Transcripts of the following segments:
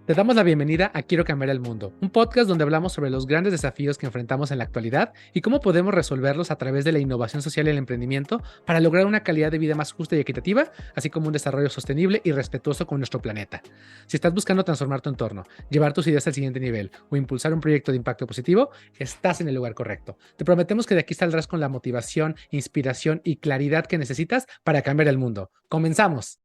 Te damos la bienvenida a Quiero cambiar el mundo, un podcast donde hablamos sobre los grandes desafíos que enfrentamos en la actualidad y cómo podemos resolverlos a través de la innovación social y el emprendimiento para lograr una calidad de vida más justa y equitativa, así como un desarrollo sostenible y respetuoso con nuestro planeta. Si estás buscando transformar tu entorno, llevar tus ideas al siguiente nivel o impulsar un proyecto de impacto positivo, estás en el lugar correcto. Te prometemos que de aquí saldrás con la motivación, inspiración y claridad que necesitas para cambiar el mundo. ¡Comenzamos!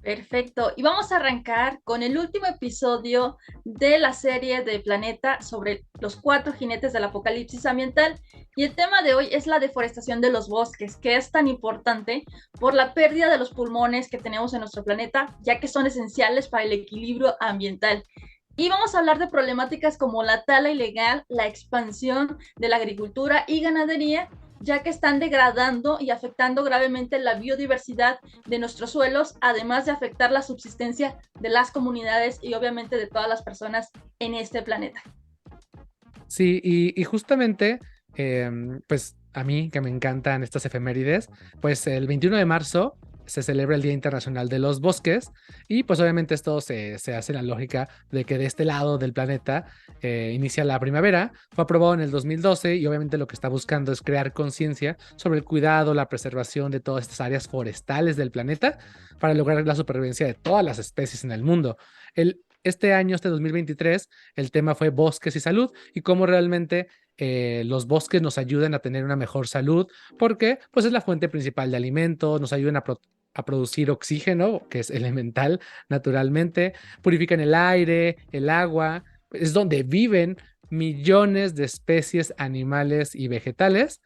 Perfecto. Y vamos a arrancar con el último episodio de la serie de Planeta sobre los 4 jinetes del apocalipsis ambiental. Y el tema de hoy es la deforestación de los bosques, que es tan importante por la pérdida de los pulmones que tenemos en nuestro planeta, ya que son esenciales para el equilibrio ambiental. Y vamos a hablar de problemáticas como la tala ilegal, la expansión de la agricultura y ganadería, ya que están degradando y afectando gravemente la biodiversidad de nuestros suelos, además de afectar la subsistencia de las comunidades y obviamente de todas las personas en este planeta. Sí, y justamente, pues a mí que me encantan estas efemérides, pues el 21 de marzo se celebra el Día Internacional de los Bosques y pues obviamente esto se hace en la lógica de que de este lado del planeta inicia la primavera. Fue aprobado en el 2012 y obviamente lo que está buscando es crear conciencia sobre el cuidado, la preservación de todas estas áreas forestales del planeta para lograr la supervivencia de todas las especies en el mundo. Este año, este 2023, el tema fue bosques y salud y cómo realmente los bosques nos ayudan a tener una mejor salud, porque pues es la fuente principal de alimentos, nos ayudan a producir oxígeno, que es elemental naturalmente, purifican el aire, el agua, es donde viven millones de especies animales y vegetales.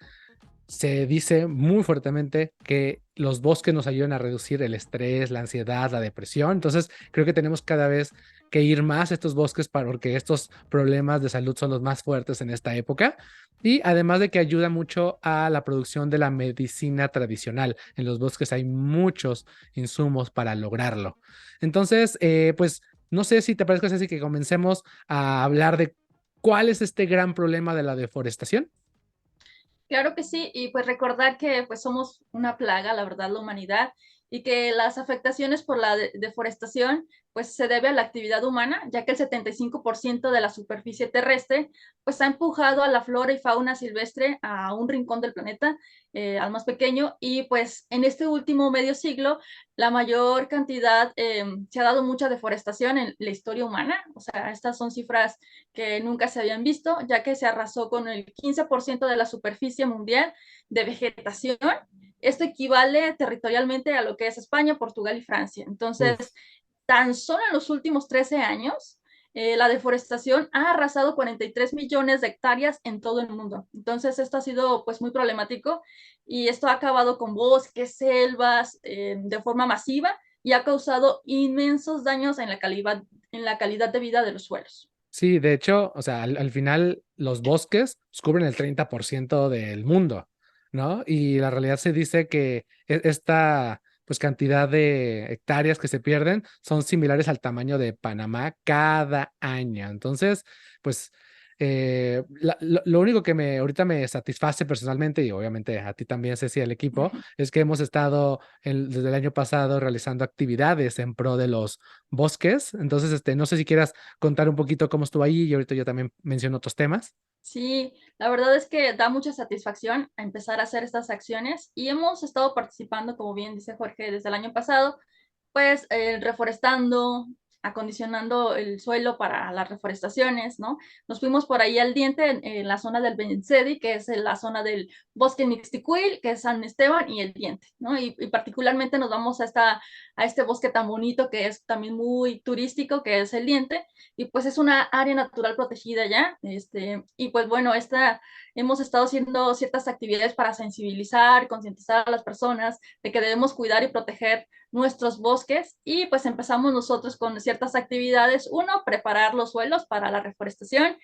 Se dice muy fuertemente que los bosques nos ayudan a reducir el estrés, la ansiedad, la depresión. Entonces, creo que tenemos cada vez que ir más a estos bosques porque estos problemas de salud son los más fuertes en esta época. Y además de que ayuda mucho a la producción de la medicina tradicional. En los bosques hay muchos insumos para lograrlo. Entonces, pues no sé si te parece así que comencemos a hablar de cuál es este gran problema de la deforestación. Claro que sí, y pues recordar que pues somos una plaga, la verdad, la humanidad, y que las afectaciones por la deforestación pues se debe a la actividad humana, ya que el 75% de la superficie terrestre pues ha empujado a la flora y fauna silvestre a un rincón del planeta, al más pequeño, y pues en este último medio siglo la mayor cantidad, se ha dado mucha deforestación en la historia humana, o sea, estas son cifras que nunca se habían visto, ya que se arrasó con el 15% de la superficie mundial de vegetación. Esto equivale territorialmente a lo que es España, Portugal y Francia. Uf. Entonces, tan solo en los últimos 13 años, la deforestación ha arrasado 43 millones de hectáreas en todo el mundo. Entonces, esto ha sido pues muy problemático y esto ha acabado con bosques, selvas, de forma masiva y ha causado inmensos daños en la calidad de vida de los suelos. Sí, de hecho, o sea, al final los bosques pues, cubren el 30% del mundo, ¿no? Y la realidad se dice que esta pues cantidad de hectáreas que se pierden son similares al tamaño de Panamá cada año. Entonces, pues lo único que ahorita me satisface personalmente y obviamente a ti también, Ceci, al equipo, es que hemos estado desde el año pasado realizando actividades en pro de los bosques. Entonces, no sé si quieras contar un poquito cómo estuvo ahí y ahorita yo también menciono otros temas. Sí, la verdad es que da mucha satisfacción a empezar a hacer estas acciones y hemos estado participando, como bien dice Jorge, desde el año pasado, pues reforestando, acondicionando el suelo para las reforestaciones, ¿no? Nos fuimos por ahí al Diente, en la zona del Bencedi, que es en la zona del Bosque Mixticuil, que es San Esteban y el Diente, ¿no? Y particularmente nos vamos a este bosque tan bonito que es también muy turístico, que es el Diente, y pues es una área natural protegida ya, y pues bueno, hemos estado haciendo ciertas actividades para sensibilizar, concientizar a las personas de que debemos cuidar y proteger nuestros bosques y pues empezamos nosotros con ciertas actividades. Uno, preparar los suelos para la reforestación.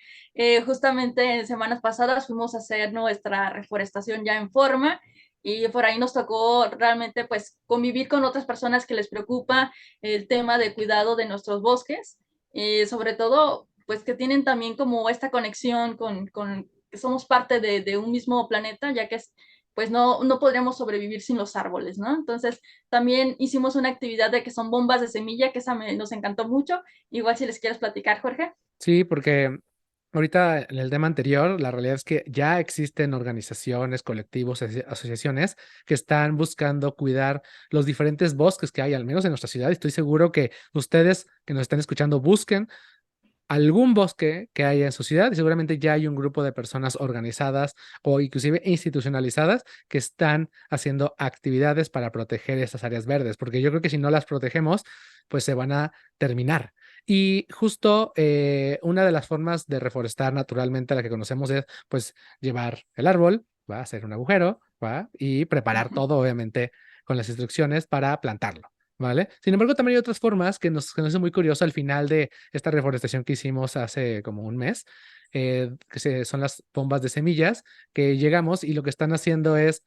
Justamente en semanas pasadas fuimos a hacer nuestra reforestación ya en forma y por ahí nos tocó realmente pues convivir con otras personas que les preocupa el tema de cuidado de nuestros bosques, sobre todo pues que tienen también como esta conexión somos parte de un mismo planeta, ya que pues no podríamos sobrevivir sin los árboles, ¿no? Entonces, también hicimos una actividad de que son bombas de semilla, que esa nos encantó mucho. Igual si les quieres platicar, Jorge. Sí, porque ahorita en el tema anterior, la realidad es que ya existen organizaciones, colectivos, asociaciones que están buscando cuidar los diferentes bosques que hay, al menos en nuestra ciudad. Y estoy seguro que ustedes que nos están escuchando busquen algún bosque que haya en su ciudad y seguramente ya hay un grupo de personas organizadas o inclusive institucionalizadas que están haciendo actividades para proteger estas áreas verdes, porque yo creo que si no las protegemos, pues se van a terminar. Y justo una de las formas de reforestar naturalmente la que conocemos es pues llevar el árbol, va a hacer un agujero, va y preparar todo obviamente con las instrucciones para plantarlo. ¿Vale? Sin embargo, también hay otras formas que nos hace muy curioso al final de esta reforestación que hicimos hace como un mes, son las bombas de semillas que llegamos y lo que están haciendo es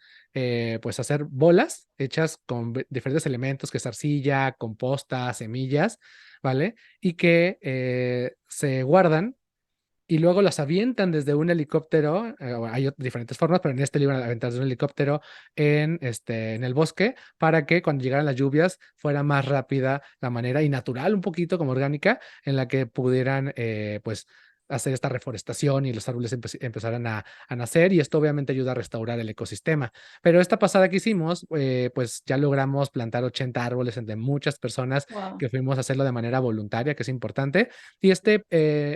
pues hacer bolas hechas con diferentes elementos, que es arcilla, composta, semillas, ¿vale? Y que se guardan y luego las avientan desde un helicóptero. Hay diferentes formas, pero en este libro aventar desde un helicóptero en el bosque para que cuando llegaran las lluvias fuera más rápida la manera y natural, un poquito como orgánica, en la que pudieran pues hacer esta reforestación y los árboles empezaran a nacer y esto obviamente ayuda a restaurar el ecosistema. Pero esta pasada que hicimos, pues ya logramos plantar 80 árboles entre muchas personas Wow. que fuimos a hacerlo de manera voluntaria, que es importante. Y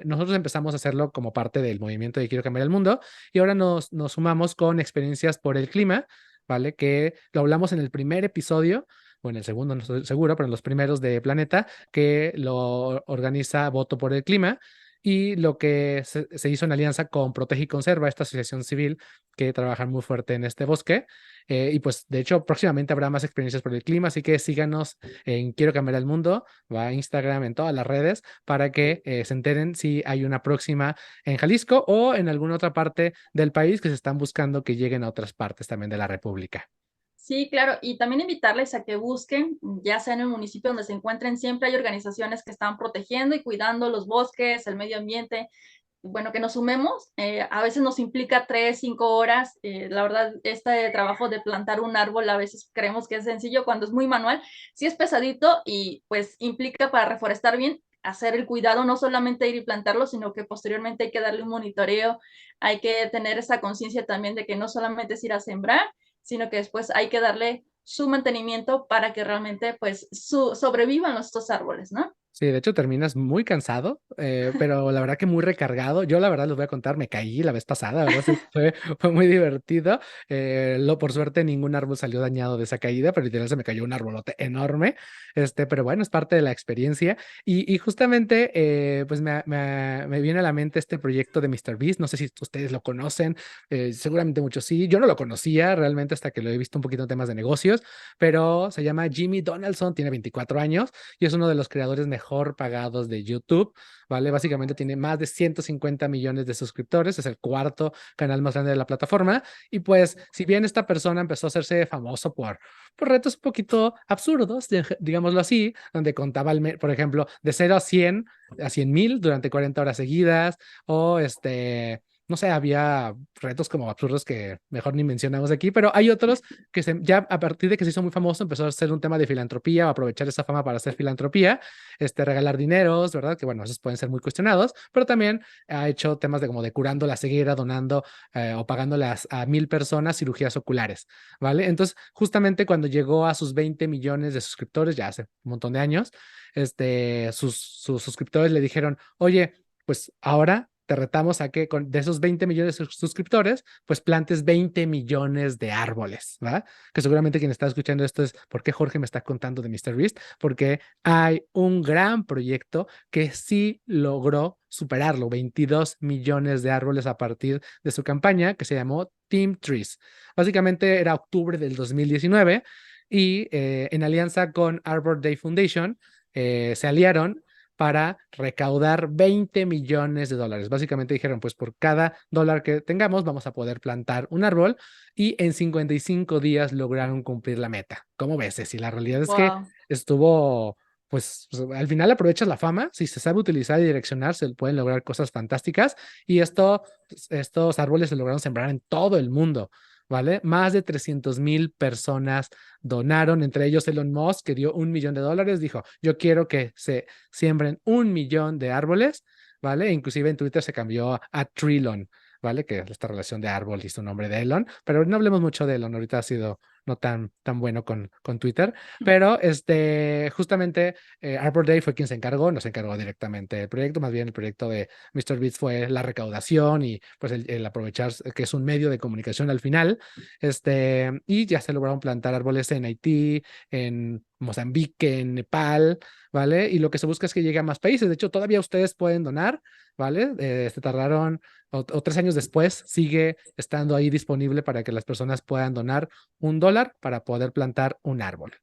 nosotros empezamos a hacerlo como parte del movimiento de Quiero cambiar el mundo y ahora nos sumamos con experiencias por el clima, ¿vale? Que lo hablamos en el primer episodio, o en el segundo, no estoy seguro, pero en los primeros de Planeta, que lo organiza Voto por el Clima. Y lo que se hizo en alianza con Protege y Conserva, esta asociación civil que trabaja muy fuerte en este bosque. Y pues, de hecho, próximamente habrá más experiencias por el clima, así que síganos en Quiero cambiar el mundo, va a Instagram, en todas las redes, para que se enteren si hay una próxima en Jalisco o en alguna otra parte del país que se están buscando que lleguen a otras partes también de la República. Sí, claro, y también invitarles a que busquen, ya sea en el municipio donde se encuentren, siempre hay organizaciones que están protegiendo y cuidando los bosques, el medio ambiente. Bueno, que nos sumemos, a veces nos implica 3, 5 horas. La verdad, este trabajo de plantar un árbol a veces creemos que es sencillo cuando es muy manual, sí es pesadito y pues implica para reforestar bien hacer el cuidado, no solamente ir y plantarlo, sino que posteriormente hay que darle un monitoreo, hay que tener esa conciencia también de que no solamente es ir a sembrar, sino que después hay que darle su mantenimiento para que realmente pues sobrevivan estos árboles, ¿no? Sí, de hecho terminas muy cansado, pero la verdad que muy recargado. Yo la verdad les voy a contar, me caí la vez pasada, ¿verdad? Sí, fue muy divertido. Por suerte ningún árbol salió dañado de esa caída, pero literal se me cayó un arbolote enorme. Pero bueno, es parte de la experiencia. Y justamente, pues me viene a la mente este proyecto de MrBeast. No sé si ustedes lo conocen, seguramente muchos sí. Yo no lo conocía realmente hasta que lo he visto un poquito en temas de negocios, pero se llama Jimmy Donaldson, tiene 24 años y es uno de los creadores mejor pagados de YouTube, ¿vale? Básicamente tiene más de 150 millones de suscriptores, es el cuarto canal más grande de la plataforma. Y pues, si bien esta persona empezó a hacerse famoso por retos un poquito absurdos, digámoslo así, donde contaba, por ejemplo, de 0 a 100,000 durante 40 horas seguidas, o no sé, había retos como absurdos que mejor ni mencionamos aquí, pero hay otros que ya a partir de que se hizo muy famoso empezó a ser un tema de filantropía o aprovechar esa fama para hacer filantropía, regalar dineros, ¿verdad? Que bueno, esos pueden ser muy cuestionados, pero también ha hecho temas de como de curando la ceguera, donando o pagándolas a 1,000 personas cirugías oculares, ¿vale? Entonces, justamente cuando llegó a sus 20 millones de suscriptores, ya hace un montón de años, sus suscriptores le dijeron, oye, pues ahora te retamos a que de esos 20 millones de suscriptores, pues plantes 20 millones de árboles, ¿va? Que seguramente quien está escuchando esto es, ¿por qué Jorge me está contando de MrBeast? Porque hay un gran proyecto que sí logró superarlo, 22 millones de árboles a partir de su campaña que se llamó Team Trees. Básicamente era octubre del 2019 y en alianza con Arbor Day Foundation se aliaron para recaudar 20 millones de dólares. Básicamente dijeron, pues por cada dólar que tengamos vamos a poder plantar un árbol y en 55 días lograron cumplir la meta. ¿Cómo ves, Ceci? La realidad es que Wow. estuvo pues al final aprovechas la fama, si se sabe utilizar y direccionar, se pueden lograr cosas fantásticas y estos árboles se lograron sembrar en todo el mundo. ¿Vale? Más de 300,000 personas donaron, entre ellos Elon Musk, que dio $1 millón, dijo, yo quiero que se siembren 1 millón de árboles, ¿vale? E inclusive en Twitter se cambió a Trilon, ¿vale? Que es esta relación de árbol y su nombre de Elon, pero no hablemos mucho de Elon, ahorita ha sido no tan bueno con Twitter, pero justamente Arbor Day fue quien se encargó, no se encargó directamente del proyecto, más bien el proyecto de Mr. Beats fue la recaudación y pues el aprovechar que es un medio de comunicación al final, y ya se lograron plantar árboles en Haití, en Mozambique, en Nepal, ¿vale? Y lo que se busca es que llegue a más países, de hecho todavía ustedes pueden donar, ¿vale? Se tardaron o 3 años después sigue estando ahí disponible para que las personas puedan donar $1 para poder plantar un árbol,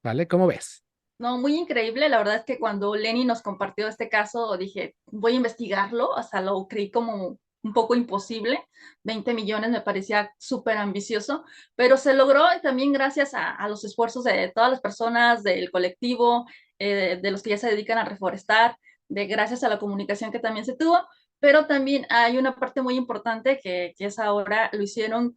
¿vale? ¿Cómo ves? No, muy increíble. La verdad es que cuando Lenny nos compartió este caso, dije, voy a investigarlo. O sea, lo creí como un poco imposible. 20 millones me parecía súper ambicioso, pero se logró también gracias a los esfuerzos de todas las personas del colectivo, de los que ya se dedican a reforestar, gracias a la comunicación que también se tuvo. Pero también hay una parte muy importante que es ahora, lo hicieron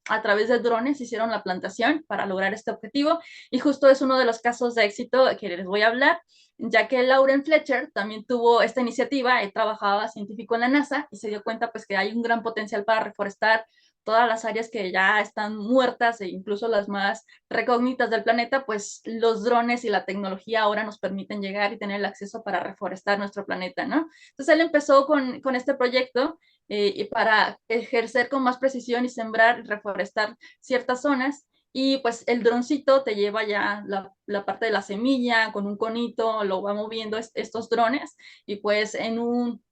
a través de drones, hicieron la plantación para lograr este objetivo y justo es uno de los casos de éxito que les voy a hablar, ya que Lauren Fletcher también tuvo esta iniciativa, él trabajaba científico en la NASA y se dio cuenta pues que hay un gran potencial para reforestar todas las áreas que ya están muertas e incluso las más recógnitas del planeta, pues los drones y la tecnología ahora nos permiten llegar y tener el acceso para reforestar nuestro planeta, ¿no? Entonces él empezó con este proyecto y para ejercer con más precisión y sembrar y reforestar ciertas zonas y pues el droncito te lleva ya la parte de la semilla con un conito, lo va moviendo estos drones y pues en un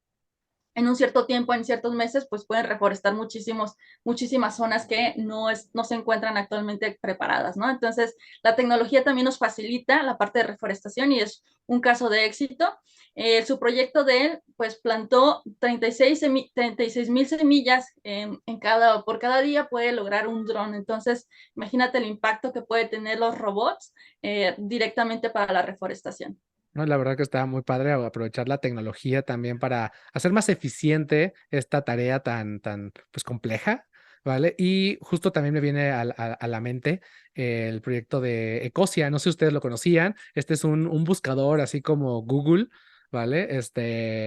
cierto tiempo, en ciertos meses, pues pueden reforestar muchísimas zonas que no se encuentran actualmente preparadas, ¿no? Entonces, la tecnología también nos facilita la parte de reforestación y es un caso de éxito. Su proyecto de él, pues plantó 36,000 semillas por cada día puede lograr un dron. Entonces, imagínate el impacto que puede tener los robots directamente para la reforestación. No, la verdad que está muy padre aprovechar la tecnología también para hacer más eficiente esta tarea tan pues compleja, ¿vale? Y justo también me viene a la mente el proyecto de Ecosia, no sé si ustedes lo conocían, este es un buscador así como Google, ¿vale?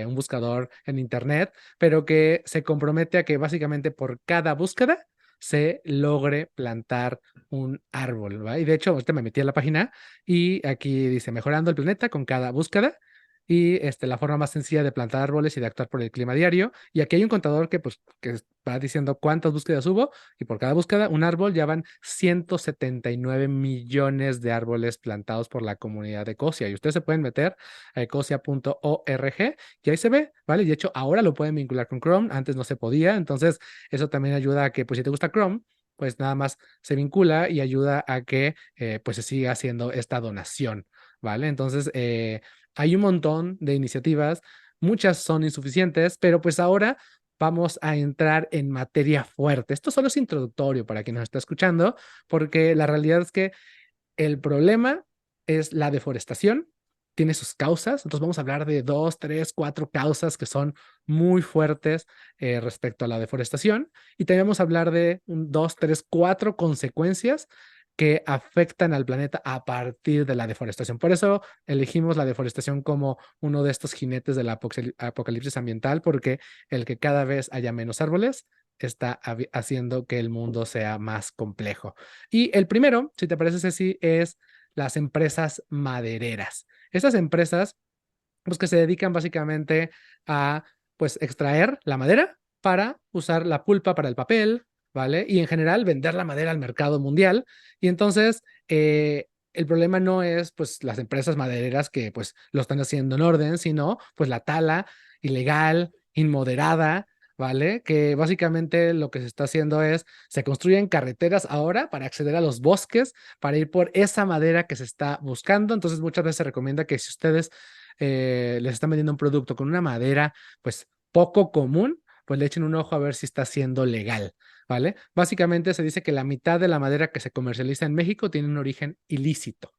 Un buscador en Internet, pero que se compromete a que básicamente por cada búsqueda se logre plantar un árbol, ¿va? Y de hecho, ahorita me metí a la página y aquí dice, mejorando el planeta con cada búsqueda y la forma más sencilla de plantar árboles y de actuar por el clima diario. Y aquí hay un contador que va diciendo cuántas búsquedas hubo y por cada búsqueda un árbol ya van 179 millones de árboles plantados por la comunidad de Ecosia. Y ustedes se pueden meter a ecosia.org y ahí se ve, ¿vale? Y de hecho ahora lo pueden vincular con Chrome, antes no se podía, entonces eso también ayuda a que, pues si te gusta Chrome, pues nada más se vincula y ayuda a que pues se siga haciendo esta donación, ¿vale? Entonces, hay un montón de iniciativas, muchas son insuficientes, pero pues ahora vamos a entrar en materia fuerte. Esto solo es introductorio para quien nos está escuchando, porque la realidad es que el problema es la deforestación, tiene sus causas, entonces vamos a hablar de 2, 3, 4 causas que son muy fuertes respecto a la deforestación y también vamos a hablar de 2, 3, 4 consecuencias que afectan al planeta a partir de la deforestación. Por eso elegimos la deforestación como uno de estos jinetes del apocalipsis ambiental, porque el que cada vez haya menos árboles está haciendo que el mundo sea más complejo. Y el primero, si te parece, Ceci, es las empresas madereras. Estas empresas, pues que se dedican básicamente a, pues, extraer la madera para usar la pulpa para el papel, ¿vale? Y en general vender la madera al mercado mundial. Y entonces, el problema no es, pues, las empresas madereras que, pues, lo están haciendo en orden, sino, pues, la tala ilegal, inmoderada, ¿vale? Que básicamente lo que se está haciendo es, se construyen carreteras ahora para acceder a los bosques, para ir por esa madera que se está buscando. Entonces, muchas veces se recomienda que si ustedes les están vendiendo un producto con una madera, pues poco común, pues le echen un ojo a ver si está siendo legal, ¿vale? Básicamente se dice que la mitad de la madera que se comercializa en México tiene un origen ilícito.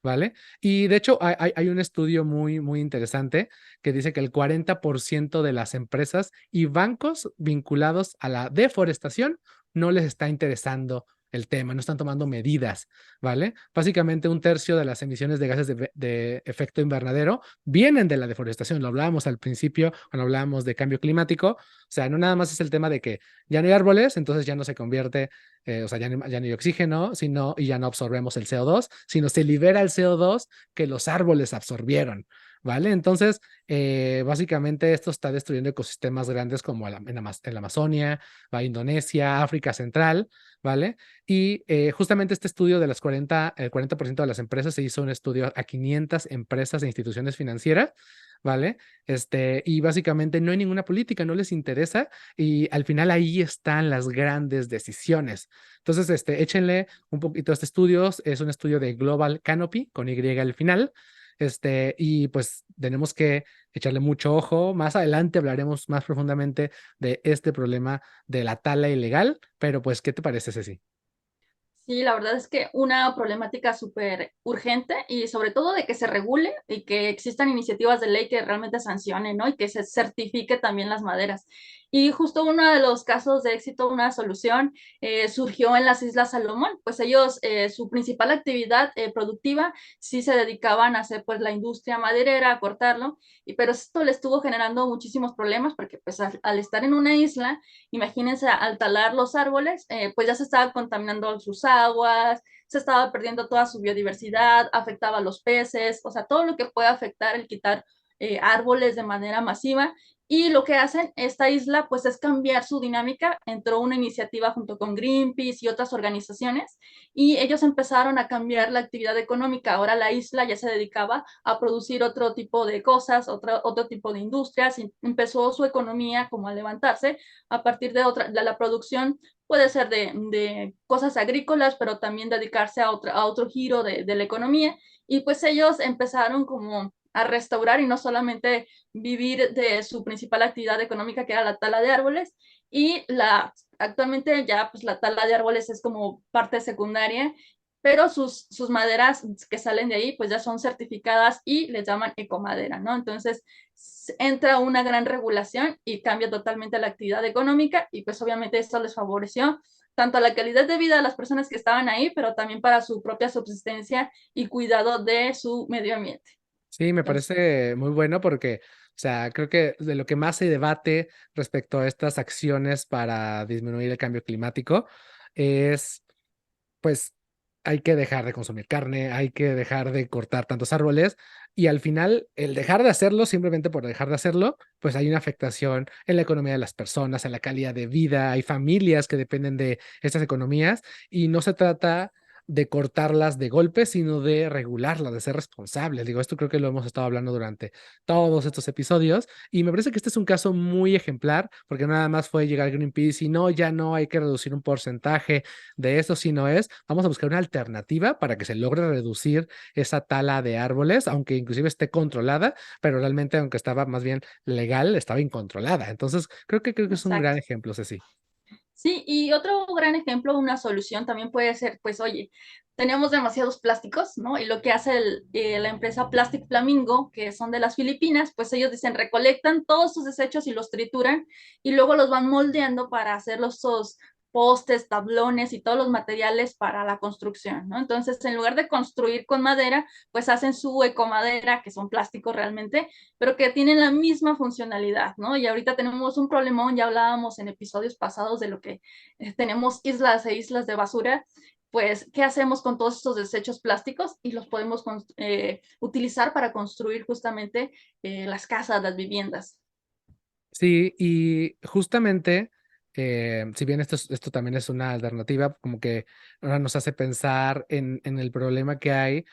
¿vale? Y de hecho hay un estudio muy, muy interesante que dice que el 40% de las empresas y bancos vinculados a la deforestación no les está interesando el tema, no están tomando medidas, ¿vale? Básicamente un tercio de las emisiones de gases de efecto invernadero vienen de la deforestación. Lo hablábamos al principio cuando hablábamos de cambio climático. O sea, no nada más es el tema de que ya no hay árboles, entonces ya no se convierte, o sea, ya no hay oxígeno, sino, y ya no absorbemos el CO2, sino se libera el CO2 que los árboles absorbieron, ¿vale? Entonces, básicamente esto está destruyendo ecosistemas grandes como en la Amazonia, va Indonesia, África Central, ¿vale? Y justamente este estudio de el 40% de las empresas, se hizo un estudio a 500 empresas e instituciones financieras, ¿vale? Y básicamente no hay ninguna política, no les interesa y al final ahí están las grandes decisiones. Entonces, échenle un poquito a este estudio, es un estudio de Global Canopy, con Y al final, y pues tenemos que echarle mucho ojo. Más adelante hablaremos más profundamente de este problema de la tala ilegal, pero pues, ¿qué te parece, Ceci? Sí, la verdad es que una problemática súper urgente y sobre todo de que se regule y que existan iniciativas de ley que realmente sancionen, ¿no? Y que se certifique también las maderas. Y justo uno de los casos de éxito, una solución, surgió en las Islas Salomón, pues ellos, su principal actividad productiva, sí se dedicaban a hacer pues la industria maderera, a cortarlo, pero esto les estuvo generando muchísimos problemas porque pues al estar en una isla, imagínense, al talar los árboles, pues ya se estaba contaminando sus aguas, se estaba perdiendo toda su biodiversidad, afectaba a los peces, o sea, todo lo que puede afectar el quitar árboles de manera masiva. Y lo que hacen esta isla, pues es cambiar su dinámica. Entró una iniciativa junto con Greenpeace y otras organizaciones y ellos empezaron a cambiar la actividad económica. Ahora la isla ya se dedicaba a producir otro tipo de cosas, otro tipo de industrias. Y empezó su economía como a levantarse a partir de la producción, puede ser de cosas agrícolas, pero también dedicarse a otro giro de la economía. Y pues ellos empezaron como a restaurar y no solamente vivir de su principal actividad económica, que era la tala de árboles, y actualmente ya pues la tala de árboles es como parte secundaria, pero sus maderas que salen de ahí pues ya son certificadas y les llaman ecomadera, ¿no? Entonces entra una gran regulación y cambia totalmente la actividad económica y pues obviamente esto les favoreció tanto a la calidad de vida de las personas que estaban ahí, pero también para su propia subsistencia y cuidado de su medio ambiente. Sí, me Entonces, parece muy bueno porque, o sea, creo que de lo que más se debate respecto a estas acciones para disminuir el cambio climático es, pues, hay que dejar de consumir carne, hay que dejar de cortar tantos árboles y al final el dejar de hacerlo, simplemente por dejar de hacerlo, pues hay una afectación en la economía de las personas, en la calidad de vida, hay familias que dependen de estas economías y no se trata de cortarlas de golpe, sino de regularlas, de ser responsables. Digo, esto creo que lo hemos estado hablando durante todos estos episodios y me parece que este es un caso muy ejemplar porque nada más fue llegar Greenpeace y no, ya no hay que reducir un porcentaje de eso, sino vamos a buscar una alternativa para que se logre reducir esa tala de árboles, aunque inclusive esté controlada, pero realmente aunque estaba más bien legal, estaba incontrolada. Entonces, creo que es un gran exacto. ejemplo, Ceci. Sí, y otro gran ejemplo, una solución también puede ser, pues, oye, tenemos demasiados plásticos, ¿no? Y lo que hace la empresa Plastic Flamingo, que son de las Filipinas, pues ellos dicen, recolectan todos sus desechos y los trituran y luego los van moldeando para hacer esos postes, tablones y todos los materiales para la construcción, ¿no? Entonces, en lugar de construir con madera, pues hacen su ecomadera, que son plásticos realmente, pero que tienen la misma funcionalidad, ¿no? Y ahorita tenemos un problemón, ya hablábamos en episodios pasados de lo que tenemos islas e islas de basura, pues, ¿qué hacemos con todos estos desechos plásticos? Y los podemos utilizar para construir justamente las casas, las viviendas. Sí, y justamente, si bien esto también es una alternativa, como que ahora nos hace pensar en el problema que hay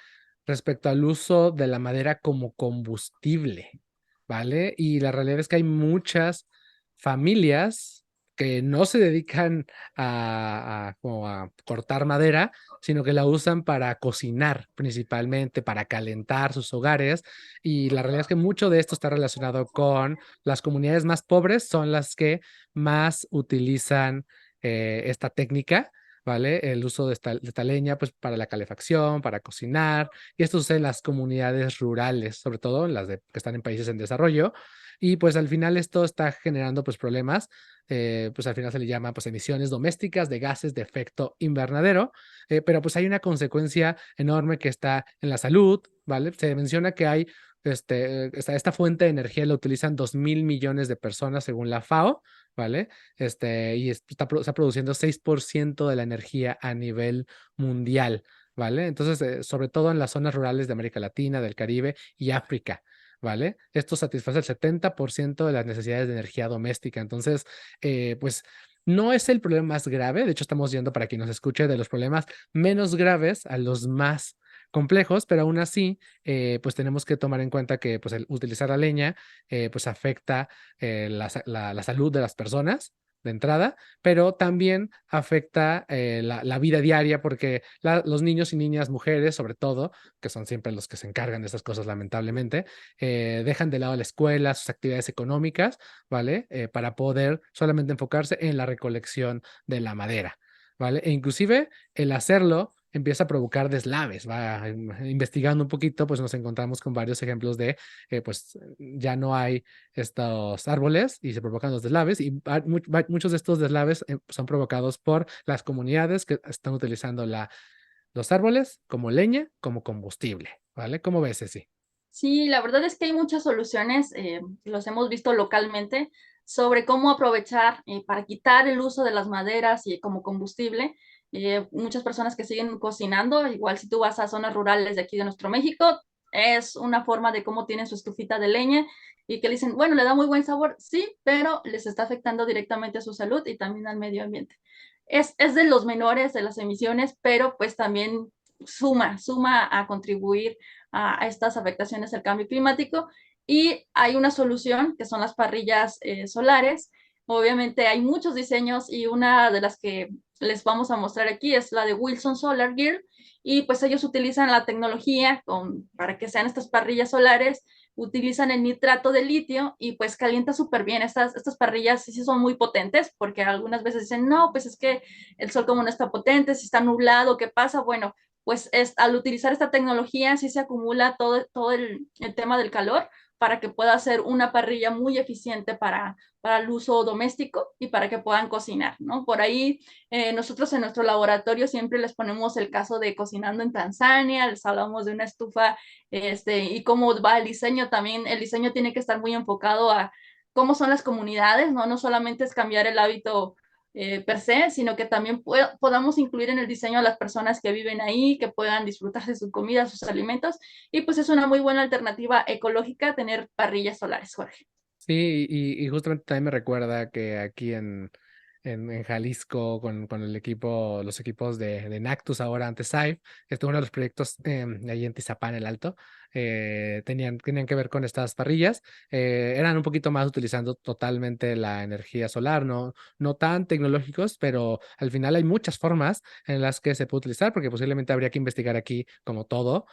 respecto al uso de la madera como combustible, ¿vale? Y la realidad es que hay muchas familias que no se dedican como a cortar madera, sino que la usan para cocinar principalmente, para calentar sus hogares. Y la realidad es que mucho de esto está relacionado con las comunidades más pobres, son las que más utilizan esta técnica. ¿vale? El uso de esta leña, pues para la calefacción, para cocinar, y esto sucede en las comunidades rurales, sobre todo en las que están en países en desarrollo, y pues al final esto está generando pues problemas, pues al final se le llama pues emisiones domésticas de gases de efecto invernadero, pero pues hay una consecuencia enorme que está en la salud, ¿vale? Se menciona que hay esta fuente de energía la utilizan 2.000 millones de personas según la FAO, ¿vale? Y está produciendo 6% de la energía a nivel mundial, ¿vale? Entonces, sobre todo en las zonas rurales de América Latina, del Caribe y África, ¿vale? Esto satisface el 70% de las necesidades de energía doméstica. Entonces, pues no es el problema más grave. De hecho, estamos yendo para quien nos escuche de los problemas menos graves a los más complejos, pero aún así, pues tenemos que tomar en cuenta que pues, el utilizar la leña pues afecta la salud de las personas de entrada, pero también afecta la vida diaria porque los niños y niñas, mujeres sobre todo, que son siempre los que se encargan de esas cosas lamentablemente, dejan de lado la escuela, sus actividades económicas, ¿vale? Para poder solamente enfocarse en la recolección de la madera, ¿vale? E inclusive el hacerlo empieza a provocar deslaves, va investigando un poquito, pues nos encontramos con varios ejemplos de, pues ya no hay estos árboles y se provocan los deslaves y muchos de estos deslaves son provocados por las comunidades que están utilizando los árboles como leña, como combustible, ¿vale? ¿Cómo ves, Ceci? Sí, la verdad es que hay muchas soluciones, los hemos visto localmente, sobre cómo aprovechar para quitar el uso de las maderas y como combustible. Muchas personas que siguen cocinando, igual si tú vas a zonas rurales de aquí de nuestro México, es una forma de cómo tienen su estufita de leña y que le dicen, bueno, le da muy buen sabor, sí, pero les está afectando directamente a su salud y también al medio ambiente. Es de los menores de las emisiones, pero pues también suma a contribuir a estas afectaciones del cambio climático. Y hay una solución que son las parrillas solares. Obviamente hay muchos diseños y una de las que les vamos a mostrar aquí es la de Wilson Solar Gear y pues ellos utilizan la tecnología para que sean estas parrillas solares, utilizan el nitrato de litio y pues calienta súper bien. Estas parrillas sí son muy potentes porque algunas veces dicen, no, pues es que el sol como no está potente, si está nublado, ¿qué pasa? Bueno, pues al utilizar esta tecnología sí se acumula todo el tema del calor para que pueda ser una parrilla muy eficiente para el uso doméstico y para que puedan cocinar, ¿no? Por ahí nosotros en nuestro laboratorio siempre les ponemos el caso de cocinando en Tanzania, les hablamos de una estufa y cómo va el diseño también. El diseño tiene que estar muy enfocado a cómo son las comunidades, ¿no? No solamente es cambiar el hábito per se, sino que también podamos incluir en el diseño a las personas que viven ahí, que puedan disfrutar de su comida, sus alimentos, y pues es una muy buena alternativa ecológica tener parrillas solares, Jorge. Sí, y justamente también me recuerda que aquí en Jalisco, con el equipo, los equipos de Nactus, ahora antes SAIF, este uno de los proyectos ahí en Tizapán, el Alto, tenían que ver con estas parrillas. Eran un poquito más utilizando totalmente la energía solar, no tan tecnológicos, pero al final hay muchas formas en las que se puede utilizar, porque posiblemente habría que investigar aquí, como todo,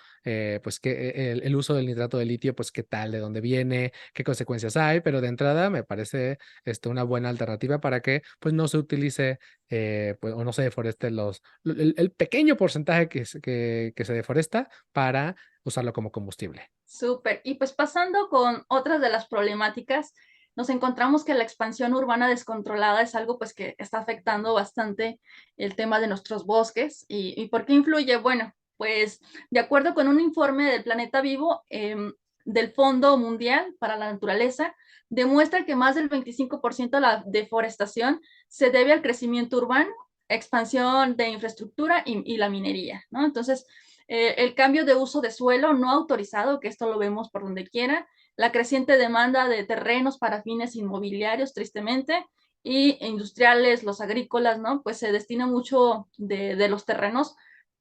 pues que el uso del nitrato de litio, pues qué tal, de dónde viene, qué consecuencias hay, pero de entrada me parece una buena alternativa para que pues no se utilice pues, o no se deforeste el pequeño porcentaje que se deforesta para usarlo como combustible. Súper. Y pues pasando con otras de las problemáticas, nos encontramos que la expansión urbana descontrolada es algo pues que está afectando bastante el tema de nuestros bosques. ¿Y por qué influye? Bueno, pues de acuerdo con un informe del Planeta Vivo del Fondo Mundial para la Naturaleza, demuestra que más del 25% de la deforestación se debe al crecimiento urbano, expansión de infraestructura y la minería, ¿no? Entonces, el cambio de uso de suelo no autorizado, que esto lo vemos por donde quiera, la creciente demanda de terrenos para fines inmobiliarios, tristemente, y industriales, los agrícolas, ¿no? Pues se destina mucho de los terrenos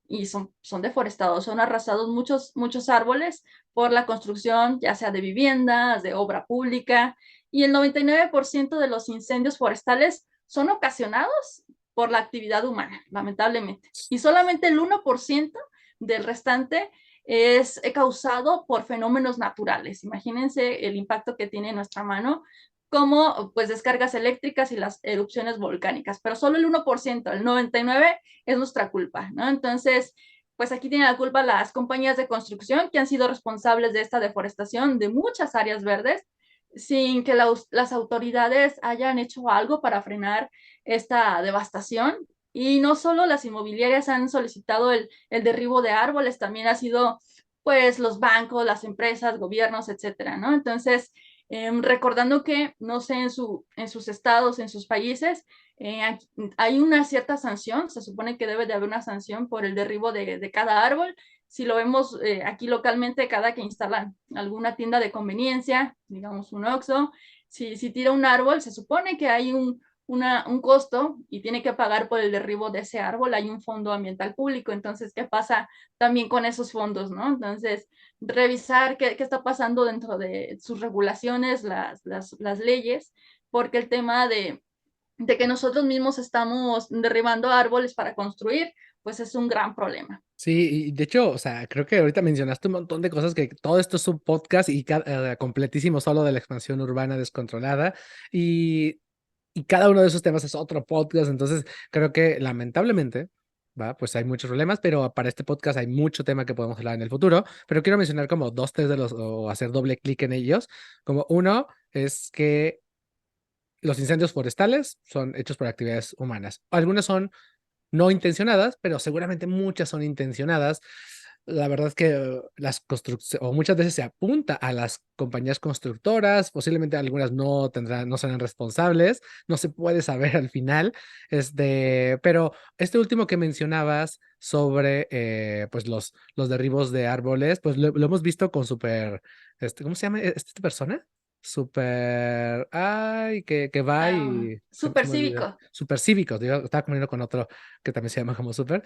y son deforestados, son arrasados muchos árboles por la construcción, ya sea de viviendas, de obra pública, y el 99% de los incendios forestales son ocasionados por la actividad humana, lamentablemente. Y solamente el 1% del restante es causado por fenómenos naturales. Imagínense el impacto que tiene nuestra mano como pues descargas eléctricas y las erupciones volcánicas, pero solo el 1%, el 99% es nuestra culpa, ¿no? Entonces, pues aquí tienen la culpa las compañías de construcción que han sido responsables de esta deforestación de muchas áreas verdes, sin que las autoridades hayan hecho algo para frenar esta devastación. Y no solo las inmobiliarias han solicitado el derribo de árboles, también ha sido pues los bancos, las empresas, gobiernos, etcétera, ¿no? Entonces, recordando que, no sé, en sus estados, en sus países, hay una cierta sanción, se supone que debe de haber una sanción por el derribo de cada árbol. Si lo vemos aquí localmente, cada que instalan alguna tienda de conveniencia, digamos un Oxxo, si tira un árbol, se supone que hay un costo y tiene que pagar por el derribo de ese árbol, hay un fondo ambiental público. Entonces, ¿qué pasa también con esos fondos, no? Entonces, revisar qué está pasando dentro de sus regulaciones, las leyes, porque el tema de que nosotros mismos estamos derribando árboles para construir, pues es un gran problema. Sí, y de hecho, o sea, creo que ahorita mencionaste un montón de cosas que todo esto es un podcast y completísimo solo de la expansión urbana descontrolada y cada uno de esos temas es otro podcast, entonces creo que lamentablemente, va, pues hay muchos problemas, pero para este podcast hay mucho tema que podemos hablar en el futuro, pero quiero mencionar como dos, tres de los, o hacer doble clic en ellos, como uno es que los incendios forestales son hechos por actividades humanas. Algunas son no intencionadas, pero seguramente muchas son intencionadas. La verdad es que las construcciones, o muchas veces se apunta a las compañías constructoras, posiblemente algunas no tendrán, no serán responsables, no se puede saber al final, pero este último que mencionabas sobre pues los derribos de árboles, pues lo hemos visto con ¿cómo se llama esta persona? Super, ay, que va y Súper se me olvida. cívico. Super cívicos, digo, estaba comiendo con otro que también se llama como super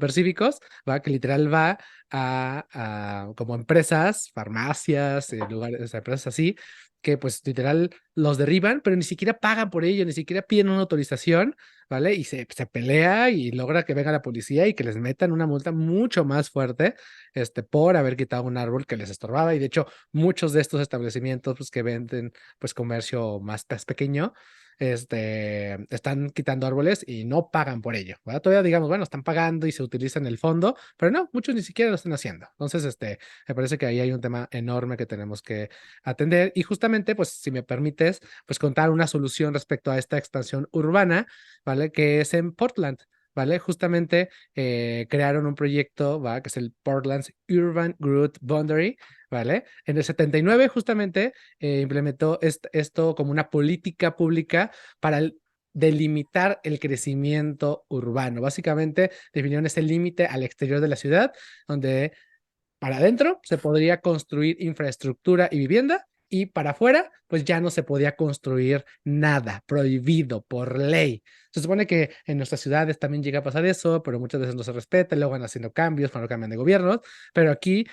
cívicos, va, que literal va a como empresas, farmacias, lugares, o sea, empresas así, que pues literal los derriban, pero ni siquiera pagan por ello, ni siquiera piden una autorización, ¿vale? Y se pelea y logra que venga la policía y que les metan una multa mucho más fuerte, por haber quitado un árbol que les estorbaba. Y de hecho, muchos de estos establecimientos, pues, que venden, pues, comercio más pequeño, están quitando árboles y no pagan por ello, ¿verdad? Todavía digamos, bueno, están pagando y se utilizan el fondo, pero no, muchos ni siquiera lo están haciendo. Entonces, me parece que ahí hay un tema enorme que tenemos que atender y justamente, pues, si me permites, pues contar una solución respecto a esta expansión urbana, ¿vale? Que es en Portland. ¿Vale? Justamente crearon un proyecto, ¿va? Que es el Portland's Urban Growth Boundary, ¿vale? En el 79 justamente implementó esto como una política pública para delimitar el crecimiento urbano. Básicamente definieron ese límite al exterior de la ciudad, donde para adentro se podría construir infraestructura y vivienda y para afuera pues ya no se podía construir nada, prohibido por ley. Se supone que en nuestras ciudades también llega a pasar eso, pero muchas veces no se respeta, luego van haciendo cambios cuando cambian de gobiernos, pero aquí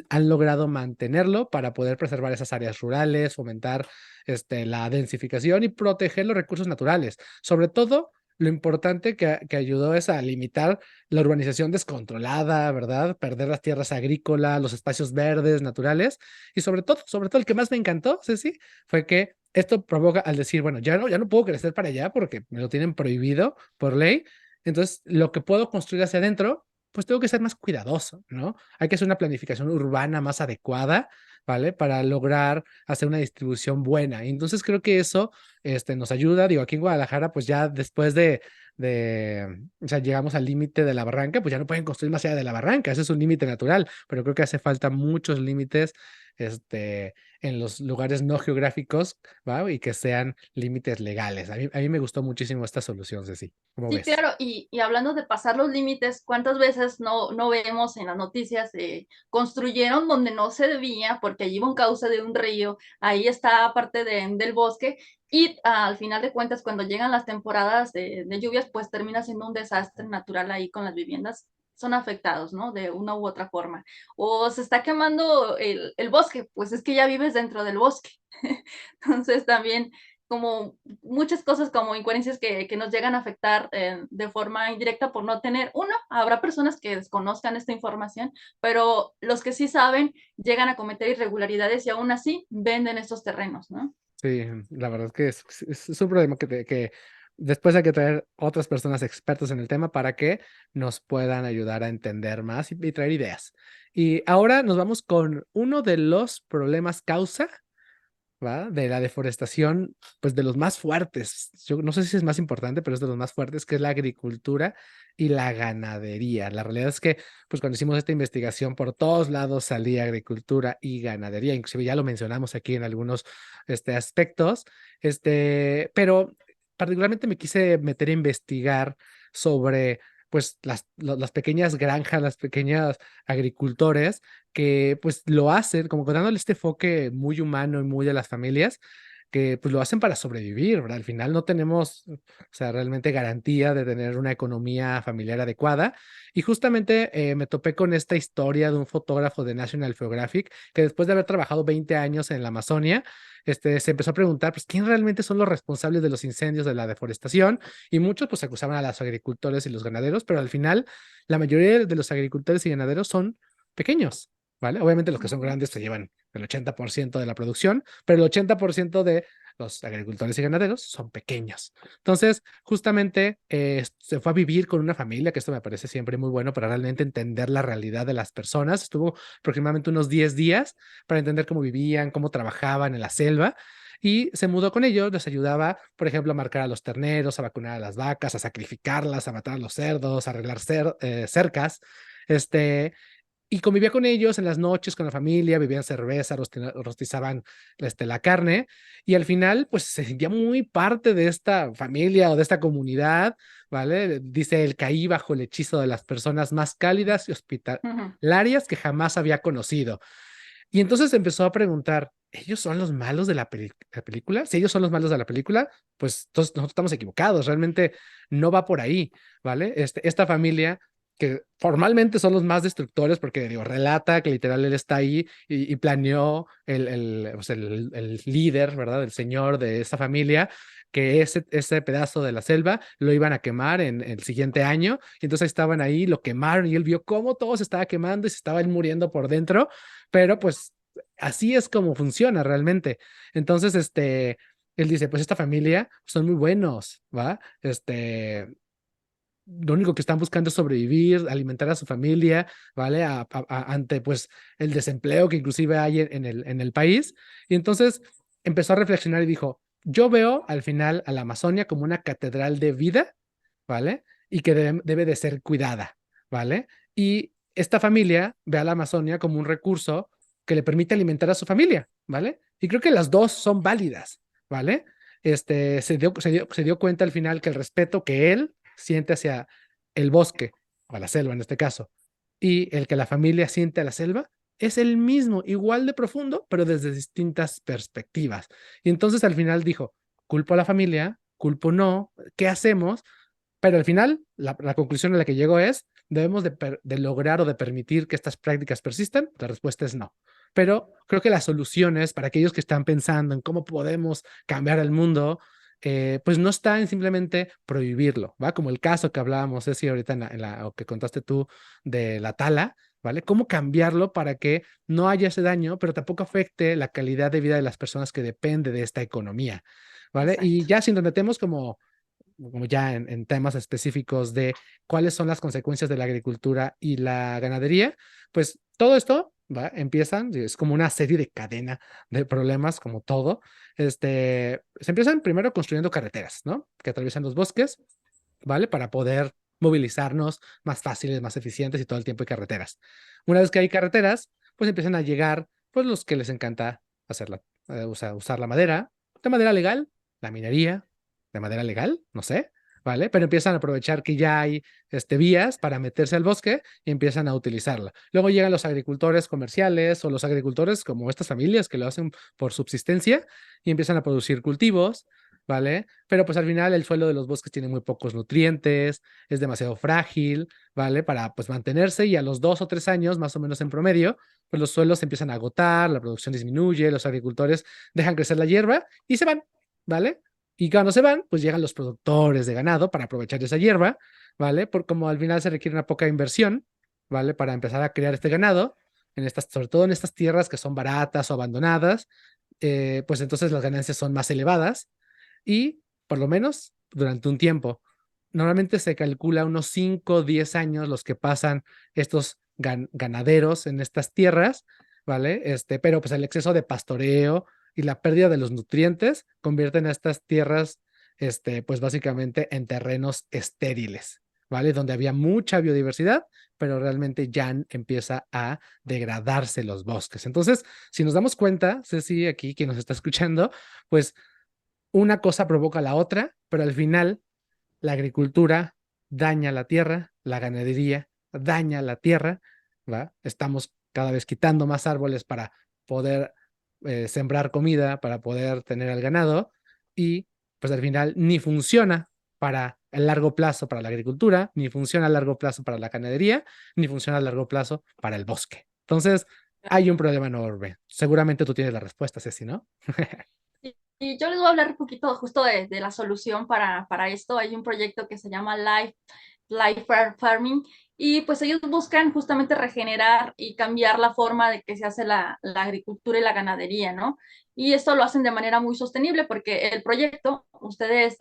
han logrado mantenerlo para poder preservar esas áreas rurales, fomentar la densificación y proteger los recursos naturales. Sobre todo, lo importante que ayudó es a limitar la urbanización descontrolada, ¿verdad? Perder las tierras agrícolas, los espacios verdes, naturales. Y sobre todo el que más me encantó, Ceci, fue que esto provoca al decir, bueno, ya no puedo crecer para allá porque me lo tienen prohibido por ley. Entonces, lo que puedo construir hacia adentro, pues tengo que ser más cuidadoso, ¿no? Hay que hacer una planificación urbana más adecuada, ¿vale? Para lograr hacer una distribución buena. Y entonces creo que eso nos ayuda. Digo, aquí en Guadalajara, pues ya después o sea, llegamos al límite de la barranca, pues ya no pueden construir más allá de la barranca, ese es un límite natural, pero creo que hace falta muchos límites, en los lugares no geográficos, ¿va? Y que sean límites legales. A mí me gustó muchísimo esta solución, Ceci. ¿Cómo Sí, ves? claro, y hablando de pasar los límites, ¿cuántas veces no vemos en las noticias construyeron donde no se debía porque allí iba un cauce de un río, ahí está parte del bosque y al final de cuentas cuando llegan las temporadas de lluvias pues termina siendo un desastre natural ahí con las viviendas, son afectados, ¿no? De una u otra forma. O se está quemando el bosque, pues es que ya vives dentro del bosque. Entonces también como muchas cosas como incoherencias que nos llegan a afectar de forma indirecta por no tener, uno, habrá personas que desconozcan esta información, pero los que sí saben llegan a cometer irregularidades y aún así venden estos terrenos, ¿no? Sí, la verdad es que es un problema que después hay que traer otras personas expertas en el tema para que nos puedan ayudar a entender más y traer ideas. Y ahora nos vamos con uno de los problemas causa, ¿va? De la deforestación, pues de los más fuertes. Yo no sé si es más importante, pero es de los más fuertes, que es la agricultura y la ganadería. La realidad es que, pues cuando hicimos esta investigación, por todos lados salía agricultura y ganadería. Inclusive ya lo mencionamos aquí en algunos aspectos, pero particularmente me quise meter a investigar sobre pues las pequeñas granjas, las pequeñas agricultores que pues lo hacen como que dándole este enfoque muy humano y muy de las familias, que pues lo hacen para sobrevivir, ¿verdad? Al final no tenemos, o sea, realmente garantía de tener una economía familiar adecuada. Y justamente me topé con esta historia de un fotógrafo de National Geographic que después de haber trabajado 20 años en la Amazonia, se empezó a preguntar, pues, ¿quién realmente son los responsables de los incendios, de la deforestación? Y muchos, pues, acusaban a los agricultores y los ganaderos, pero al final, la mayoría de los agricultores y ganaderos son pequeños, ¿vale? Obviamente los que son Ujú. grandes se llevan el 80% de la producción, pero el 80% de los agricultores y ganaderos son pequeños. Entonces, justamente se fue a vivir con una familia, que esto me parece siempre muy bueno para realmente entender la realidad de las personas. Estuvo aproximadamente unos 10 días para entender cómo vivían, cómo trabajaban en la selva. Y se mudó con ellos, les ayudaba, por ejemplo, a marcar a los terneros, a vacunar a las vacas, a sacrificarlas, a matar a los cerdos, a arreglar cercas. Este, y convivía con ellos en las noches con la familia, bebían cerveza, rostizaban la carne y al final pues se sentía muy parte de esta familia o de esta comunidad, ¿vale? Dice él, caí bajo el hechizo de las personas más cálidas y Ujú. hospitalarias que jamás había conocido. Y entonces empezó a preguntar, ¿ellos son los malos de la película? Si ellos son los malos de la película, pues entonces nosotros estamos equivocados, realmente no va por ahí, ¿vale? Esta familia que formalmente son los más destructores, porque digo, relata que literal él está ahí y planeó pues, el líder, ¿verdad? El señor de esta familia, que ese pedazo de la selva lo iban a quemar en el siguiente año, y entonces estaban ahí, lo quemaron y él vio cómo todo se estaba quemando y se estaba él muriendo por dentro, pero pues así es como funciona realmente. Entonces, él dice, pues esta familia son muy buenos, ¿va? Lo único que están buscando es sobrevivir, alimentar a su familia, ¿vale? Ante pues el desempleo que inclusive hay en el país. Y entonces empezó a reflexionar y dijo, yo veo al final a la Amazonia como una catedral de vida, ¿vale? Y que debe de ser cuidada, ¿vale? Y esta familia ve a la Amazonia como un recurso que le permite alimentar a su familia, ¿vale? Y creo que las dos son válidas, ¿vale? Se dio cuenta al final que el respeto que él siente hacia el bosque, o a la selva en este caso, y el que la familia siente a la selva, es el mismo, igual de profundo, pero desde distintas perspectivas. Y entonces al final dijo, culpo a la familia, culpo no, ¿qué hacemos? Pero al final, la conclusión a la que llegó es, ¿debemos de lograr o de permitir que estas prácticas persistan? La respuesta es no. Pero creo que las soluciones para aquellos que están pensando en cómo podemos cambiar el mundo, pues no está en simplemente prohibirlo, ¿va? Como el caso que hablábamos, Ceci, ahorita o que contaste tú de la tala, ¿vale? ¿Cómo cambiarlo para que no haya ese daño, pero tampoco afecte la calidad de vida de las personas que dependen de esta economía, ¿vale? Exacto. Y ya si nos metemos como ya en temas específicos de cuáles son las consecuencias de la agricultura y la ganadería, pues todo esto ¿va? Empiezan, es como una serie de cadena de problemas, como todo. Se empiezan primero construyendo carreteras, ¿no? Que atraviesan los bosques, ¿vale? Para poder movilizarnos más fáciles, más eficientes y todo el tiempo hay carreteras. Una vez que hay carreteras, pues empiezan a llegar, pues los que les encanta hacerla, usar la madera, de madera legal, la minería, de madera legal, no sé, ¿vale? Pero empiezan a aprovechar que ya hay vías para meterse al bosque y empiezan a utilizarla. Luego llegan los agricultores comerciales o los agricultores como estas familias que lo hacen por subsistencia y empiezan a producir cultivos, ¿vale? Pero pues al final el suelo de los bosques tiene muy pocos nutrientes, es demasiado frágil, ¿vale? Para pues mantenerse y a los 2 o 3 años, más o menos en promedio, pues los suelos se empiezan a agotar, la producción disminuye, los agricultores dejan crecer la hierba y se van, ¿vale? Y cuando se van, pues llegan los productores de ganado para aprovechar esa hierba, ¿vale? Por como al final se requiere una poca inversión, ¿vale? Para empezar a crear este ganado, sobre todo en estas tierras que son baratas o abandonadas, pues entonces las ganancias son más elevadas y por lo menos durante un tiempo. Normalmente se calcula unos 5 o 10 años los que pasan estos ganaderos en estas tierras, ¿vale? Pero pues el exceso de pastoreo y la pérdida de los nutrientes convierten a estas tierras, pues básicamente en terrenos estériles, ¿vale? Donde había mucha biodiversidad, pero realmente ya empieza a degradarse los bosques. Entonces, si nos damos cuenta, Ceci, aquí quien nos está escuchando, pues una cosa provoca la otra, pero al final la agricultura daña la tierra, la ganadería daña la tierra, ¿va? Estamos cada vez quitando más árboles para poder sembrar comida, para poder tener el ganado y pues al final ni funciona para el largo plazo para la agricultura, ni funciona a largo plazo para la ganadería, ni funciona a largo plazo para el bosque. Entonces, hay un problema enorme. Seguramente tú tienes la respuesta, Ceci, ¿no? Y yo les voy a hablar un poquito justo de la solución para esto. Hay un proyecto que se llama Life Farming y pues ellos buscan justamente regenerar y cambiar la forma de que se hace la agricultura y la ganadería, ¿no? Y esto lo hacen de manera muy sostenible porque el proyecto, ustedes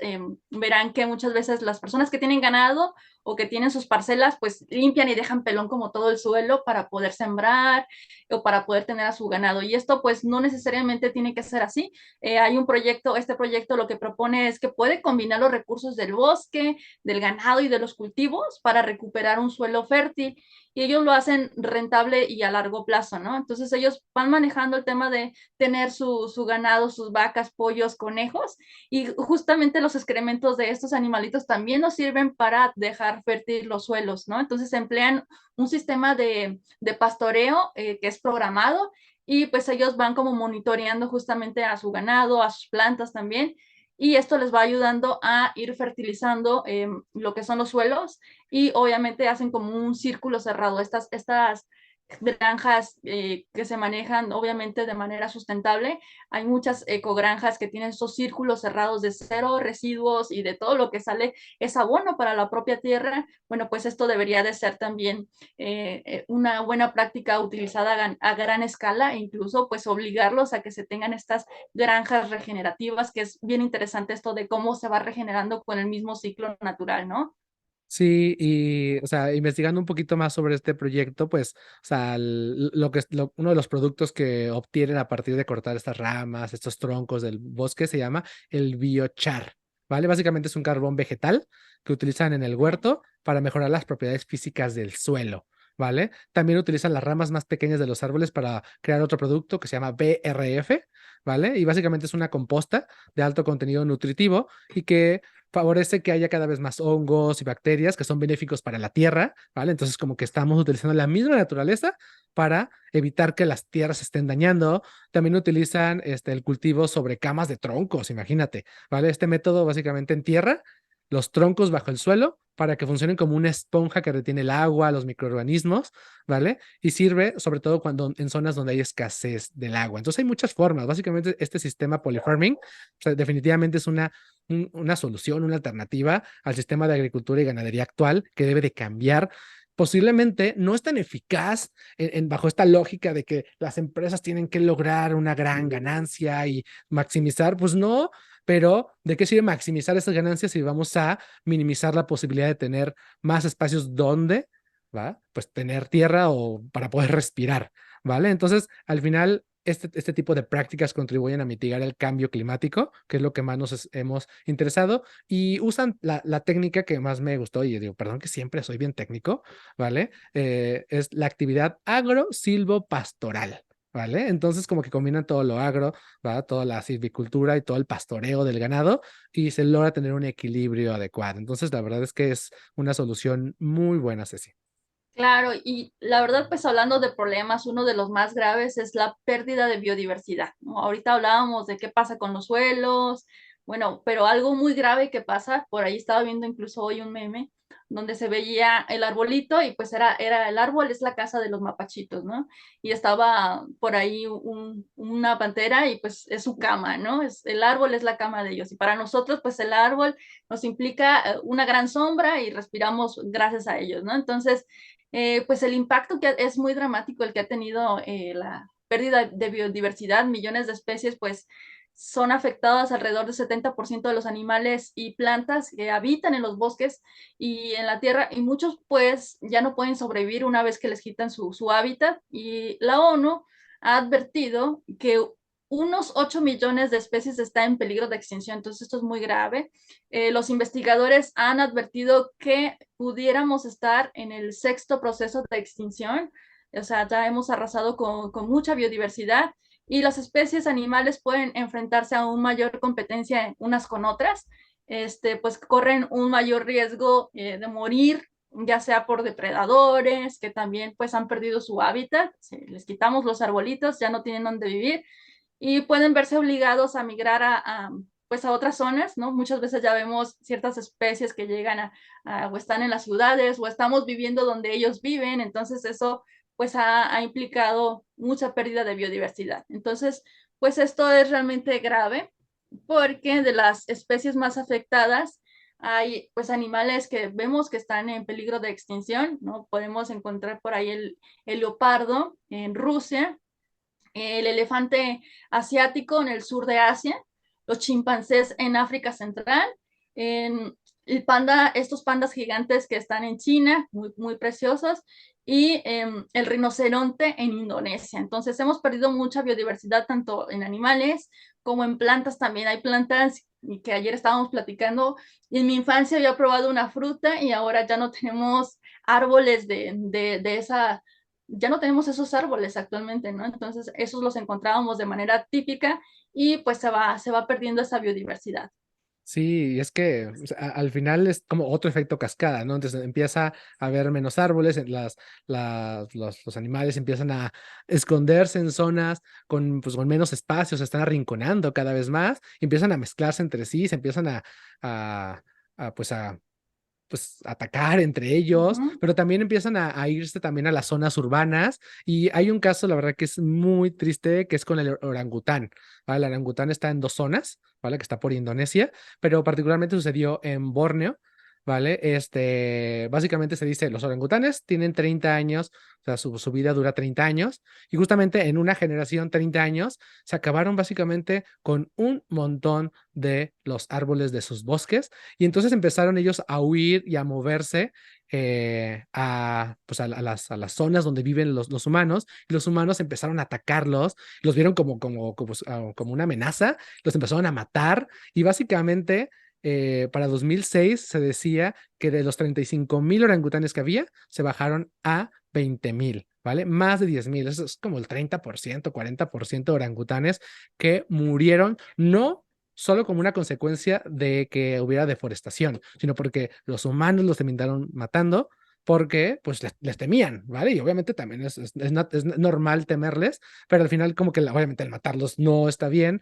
verán que muchas veces las personas que tienen ganado o que tienen sus parcelas, pues limpian y dejan pelón como todo el suelo para poder sembrar o para poder tener a su ganado. Y esto pues no necesariamente tiene que ser así. Hay un proyecto, este proyecto lo que propone es que puede combinar los recursos del bosque, del ganado y de los cultivos para recuperar un suelo fértil y ellos lo hacen rentable y a largo plazo, ¿no? Entonces ellos van manejando el tema de tener su ganado, sus vacas, pollos, conejos y justamente los excrementos de estos animalitos también nos sirven para dejar fértil los suelos, ¿no? Entonces emplean un sistema de pastoreo que es programado y pues ellos van como monitoreando justamente a su ganado, a sus plantas también, y esto les va ayudando a ir fertilizando lo que son los suelos y obviamente hacen como un círculo cerrado. Estas granjas que se manejan obviamente de manera sustentable. Hay muchas ecogranjas que tienen estos círculos cerrados de cero residuos y de todo lo que sale es abono para la propia tierra. Bueno, pues esto debería de ser también una buena práctica utilizada a gran escala e incluso pues obligarlos a que se tengan estas granjas regenerativas, que es bien interesante esto de cómo se va regenerando con el mismo ciclo natural, ¿no? Sí, y, o sea, investigando un poquito más sobre este proyecto, pues, o sea, uno de los productos que obtienen a partir de cortar estas ramas, estos troncos del bosque, se llama el biochar, ¿vale? Básicamente es un carbón vegetal que utilizan en el huerto para mejorar las propiedades físicas del suelo, ¿vale? También utilizan las ramas más pequeñas de los árboles para crear otro producto que se llama BRF, ¿vale? Y básicamente es una composta de alto contenido nutritivo y que favorece que haya cada vez más hongos y bacterias que son benéficos para la tierra, ¿vale? Entonces, como que estamos utilizando la misma naturaleza para evitar que las tierras se estén dañando. También utilizan el cultivo sobre camas de troncos, imagínate, ¿vale? Este método básicamente en tierra los troncos bajo el suelo para que funcionen como una esponja que retiene el agua, los microorganismos, ¿vale? Y sirve sobre todo cuando en zonas donde hay escasez del agua. Entonces hay muchas formas. Básicamente este sistema polyfarming, o sea, definitivamente es una solución, una alternativa al sistema de agricultura y ganadería actual que debe de cambiar. Posiblemente no es tan eficaz bajo esta lógica de que las empresas tienen que lograr una gran ganancia y maximizar, pues no, pero ¿de qué sirve maximizar esas ganancias si vamos a minimizar la posibilidad de tener más espacios donde, ¿va? Pues tener tierra o para poder respirar, ¿vale? Entonces, al final, este tipo de prácticas contribuyen a mitigar el cambio climático, que es lo que más nos hemos interesado, y usan la técnica que más me gustó, y digo, perdón que siempre soy bien técnico, ¿vale? Es la actividad agro-silvopastoral. ¿Vale? Entonces como que combinan todo lo agro, ¿va? Toda la silvicultura y todo el pastoreo del ganado y se logra tener un equilibrio adecuado. Entonces la verdad es que es una solución muy buena, Ceci. Claro, y la verdad, pues hablando de problemas, uno de los más graves es la pérdida de biodiversidad, ¿no? Ahorita hablábamos de qué pasa con los suelos, bueno, pero algo muy grave que pasa, por ahí estaba viendo incluso hoy un meme donde se veía el arbolito y pues era el árbol es la casa de los mapachitos, ¿no? Y estaba por ahí una pantera y pues es su cama, ¿no? El árbol es la cama de ellos y para nosotros pues el árbol nos implica una gran sombra y respiramos gracias a ellos, ¿no? Entonces pues el impacto que es muy dramático el que ha tenido pérdida de biodiversidad, millones de especies, pues son afectadas alrededor del 70% de los animales y plantas que habitan en los bosques y en la tierra, y muchos pues ya no pueden sobrevivir una vez que les quitan su hábitat. Y la ONU ha advertido que unos 8 millones de especies están en peligro de extinción, entonces esto es muy grave. Los investigadores han advertido que pudiéramos estar en el sexto proceso de extinción, o sea, ya hemos arrasado con mucha biodiversidad y las especies animales pueden enfrentarse a una mayor competencia unas con otras, pues corren un mayor riesgo de morir, ya sea por depredadores, que también pues han perdido su hábitat, si les quitamos los arbolitos, ya no tienen dónde vivir, y pueden verse obligados a migrar pues a otras zonas, ¿no? Muchas veces ya vemos ciertas especies que llegan o están en las ciudades o estamos viviendo donde ellos viven, entonces eso pues ha implicado mucha pérdida de biodiversidad. Entonces, pues esto es realmente grave porque de las especies más afectadas hay pues animales que vemos que están en peligro de extinción, ¿no? Podemos encontrar por ahí el leopardo en Rusia, el elefante asiático en el sur de Asia, los chimpancés en África Central, en el panda, estos pandas gigantes que están en China, muy, muy preciosos, y el rinoceronte en Indonesia. Entonces hemos perdido mucha biodiversidad tanto en animales como en plantas también. Hay plantas que ayer estábamos platicando, y en mi infancia había probado una fruta y ahora ya no tenemos árboles de esa, ya no tenemos esos árboles actualmente, ¿no? Entonces, esos los encontrábamos de manera típica y pues se va perdiendo esa biodiversidad. Sí, es que o sea, al final es como otro efecto cascada, ¿no? Entonces empieza a haber menos árboles, los animales empiezan a esconderse en zonas pues, con menos espacios, se están arrinconando cada vez más, y empiezan a mezclarse entre sí, se empiezan a, pues pues atacar entre ellos, Ujú. pero también empiezan a irse también a las zonas urbanas. Y hay un caso, la verdad, que es muy triste, que es con el orangután, ¿vale? El orangután está en dos zonas, ¿vale? Que está por Indonesia, pero particularmente sucedió en Borneo, ¿vale? Básicamente se dice, los orangutanes tienen 30 años, o sea, su vida dura 30 años, y justamente en una generación, 30 años, se acabaron básicamente con un montón de los árboles de sus bosques, y entonces empezaron ellos a huir y a moverse pues a las zonas donde viven los humanos, y los humanos empezaron a atacarlos, los vieron como una amenaza, los empezaron a matar, y básicamente para 2006 se decía que de los 35,000 orangutanes que había, se bajaron a 20,000, ¿vale? Más de 10,000, eso es como el 30%, 40% de orangutanes que murieron, no solo como una consecuencia de que hubiera deforestación, sino porque los humanos los terminaron matando porque pues les temían, ¿vale? Y obviamente también es normal temerles, pero al final como que obviamente el matarlos no está bien,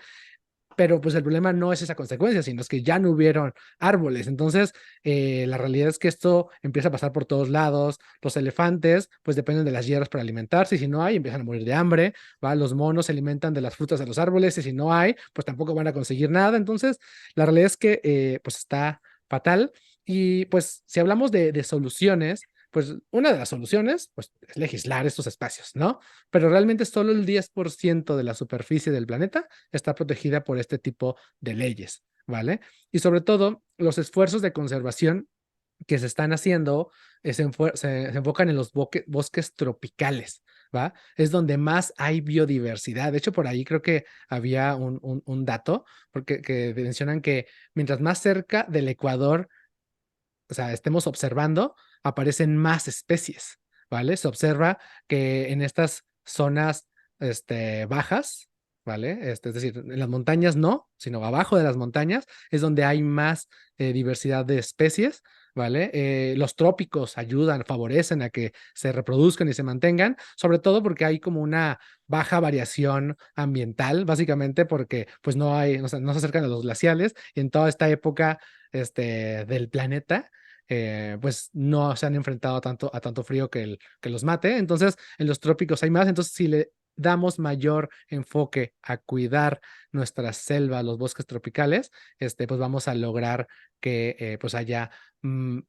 pero pues el problema no es esa consecuencia, sino es que ya no hubieron árboles. Entonces, la realidad es que esto empieza a pasar por todos lados. Los elefantes, pues dependen de las hierbas para alimentarse, y si no hay, empiezan a morir de hambre, ¿va? Los monos se alimentan de las frutas de los árboles, y si no hay, pues tampoco van a conseguir nada. Entonces, la realidad es que, pues está fatal. Y pues, si hablamos de soluciones, pues una de las soluciones, pues, es legislar estos espacios, ¿no? Pero realmente solo el 10% de la superficie del planeta está protegida por este tipo de leyes, ¿vale? Y sobre todo, los esfuerzos de conservación que se están haciendo se enfocan en los bosques tropicales, ¿va? Es donde más hay biodiversidad. De hecho, por ahí creo que había un dato porque que mencionan que mientras más cerca del Ecuador, o sea, estemos observando, aparecen más especies, ¿vale? Se observa que en estas zonas, bajas, ¿vale? Es decir, en las montañas no, sino abajo de las montañas es donde hay más diversidad de especies, ¿vale? Los trópicos ayudan, favorecen a que se reproduzcan y se mantengan, sobre todo porque hay como una baja variación ambiental, básicamente porque pues no se acercan a los glaciales, y en toda esta época del planeta, pues no se han enfrentado a tanto frío que los mate. Entonces, en los trópicos hay más. Entonces, si le damos mayor enfoque a cuidar nuestra selva, los bosques tropicales, pues vamos a lograr que pues haya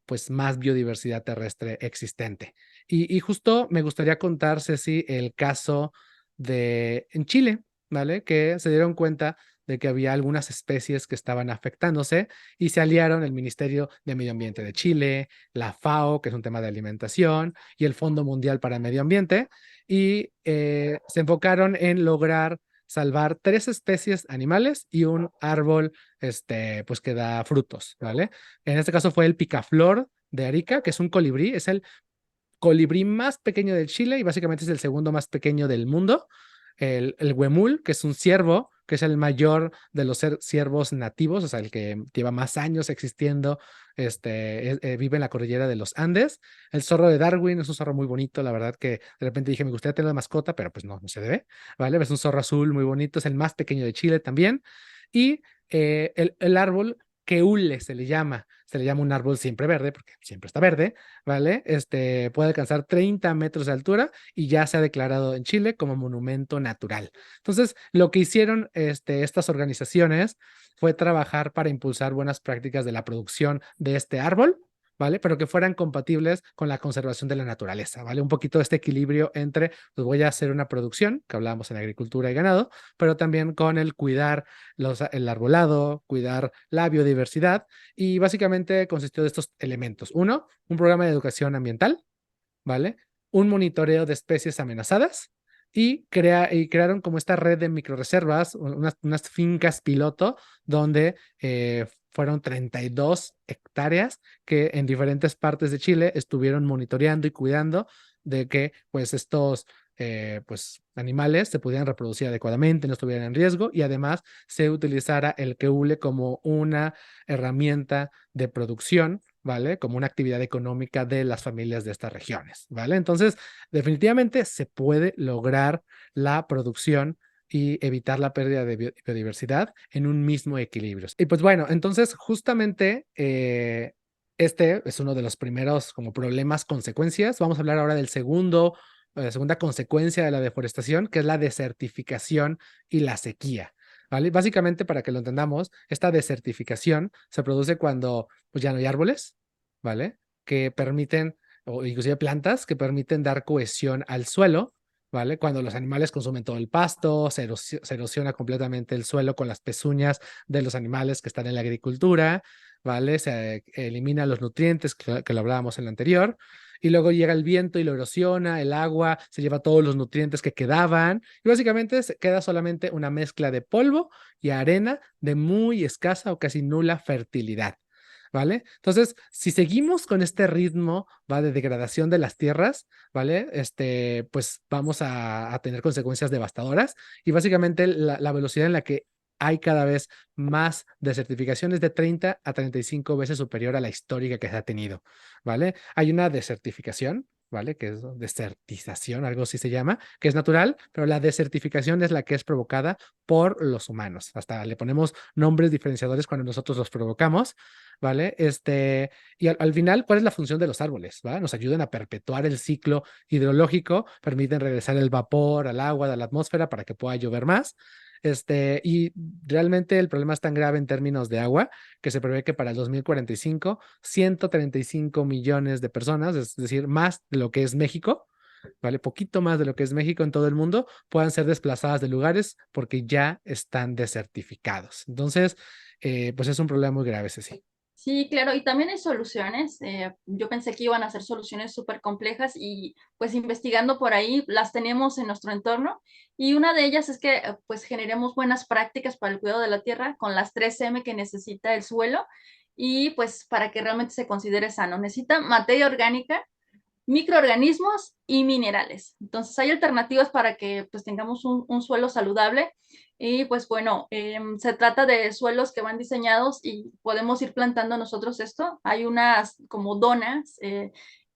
pues más biodiversidad terrestre existente. Y justo me gustaría contar, Ceci, el caso en Chile, ¿vale? Que se dieron cuenta de que había algunas especies que estaban afectándose y se aliaron el Ministerio de Medio Ambiente de Chile, la FAO, que es un tema de alimentación, y el Fondo Mundial para el Medio Ambiente, y se enfocaron en lograr salvar 3 especies animales y un árbol, pues que da frutos, ¿vale? En este caso fue el picaflor de Arica, que es un colibrí, es el colibrí más pequeño de Chile y básicamente es el segundo más pequeño del mundo. El huemul, que es un ciervo, que es el mayor de los ciervos nativos, o sea, el que lleva más años existiendo, vive en la cordillera de los Andes. El zorro de Darwin es un zorro muy bonito, la verdad que de repente dije, me gustaría tener de mascota, pero pues no, no se debe, ¿vale? Es un zorro azul muy bonito, es el más pequeño de Chile también. Y el árbol queule se le llama un árbol siempre verde, porque siempre está verde, ¿vale? Puede alcanzar 30 metros de altura y ya se ha declarado en Chile como monumento natural. Entonces, lo que hicieron estas organizaciones fue trabajar para impulsar buenas prácticas de la producción de este árbol, ¿vale? Pero que fueran compatibles con la conservación de la naturaleza, ¿vale? Un poquito este equilibrio entre, pues voy a hacer una producción, que hablábamos en agricultura y ganado, pero también con el cuidar el arbolado, cuidar la biodiversidad, y básicamente consistió de estos elementos. Uno, un programa de educación ambiental, ¿vale? Un monitoreo de especies amenazadas y crearon como esta red de microreservas, unas fincas piloto donde fueron 32 hectáreas que en diferentes partes de Chile estuvieron monitoreando y cuidando de que pues estos pues animales se pudieran reproducir adecuadamente, no estuvieran en riesgo y además se utilizara el queule como una herramienta de producción, ¿vale? Como una actividad económica de las familias de estas regiones, ¿vale? Entonces, definitivamente se puede lograr la producción y evitar la pérdida de biodiversidad en un mismo equilibrio. Y pues bueno, entonces justamente este es uno de los primeros como problemas, consecuencias. Vamos a hablar ahora del segundo, segunda consecuencia de la deforestación, que es la desertificación y la sequía. ¿Vale? Básicamente, para que lo entendamos, esta desertificación se produce cuando pues, ya no hay árboles, ¿vale? Que permiten, o inclusive plantas, que permiten dar cohesión al suelo, ¿vale? Cuando los animales consumen todo el pasto, se erosiona completamente el suelo con las pezuñas de los animales que están en la agricultura, ¿vale? Se eliminan los nutrientes, que lo hablábamos en lo anterior, y luego llega el viento y lo erosiona, el agua se lleva todos los nutrientes que quedaban, y básicamente se queda solamente una mezcla de polvo y arena de muy escasa o casi nula fertilidad. ¿Vale? Entonces, si seguimos con este ritmo, ¿va? De degradación de las tierras, ¿vale? Pues vamos a tener consecuencias devastadoras y básicamente la velocidad en la que hay cada vez más desertificación es de 30 a 35 veces superior a la histórica que se ha tenido, ¿vale? Hay una desertificación, ¿vale? Que es desertización, algo así se llama, que es natural, pero la desertificación es la que es provocada por los humanos. Hasta le ponemos nombres diferenciadores cuando nosotros los provocamos, ¿vale? Y al final, ¿cuál es la función de los árboles? ¿Va? Nos ayudan a perpetuar el ciclo hidrológico, permiten regresar el vapor al agua, a la atmósfera para que pueda llover más. Y realmente el problema es tan grave en términos de agua que se prevé que para el 2045, 135 millones de personas, es decir, más de lo que es México, ¿vale? Poquito más de lo que es México en todo el mundo, puedan ser desplazadas de lugares porque ya están desertificados. Entonces, pues es un problema muy grave ese sí. Sí, claro, y también hay soluciones. Yo pensé que iban a ser soluciones súper complejas y pues investigando por ahí las tenemos en nuestro entorno y una de ellas es que pues generemos buenas prácticas para el cuidado de la tierra con las 3M que necesita el suelo y pues para que realmente se considere sano. Necesita materia orgánica, microorganismos y minerales. Entonces hay alternativas para que pues tengamos un suelo saludable y pues bueno, se trata de suelos que van diseñados y podemos ir plantando nosotros esto. Hay unas como donas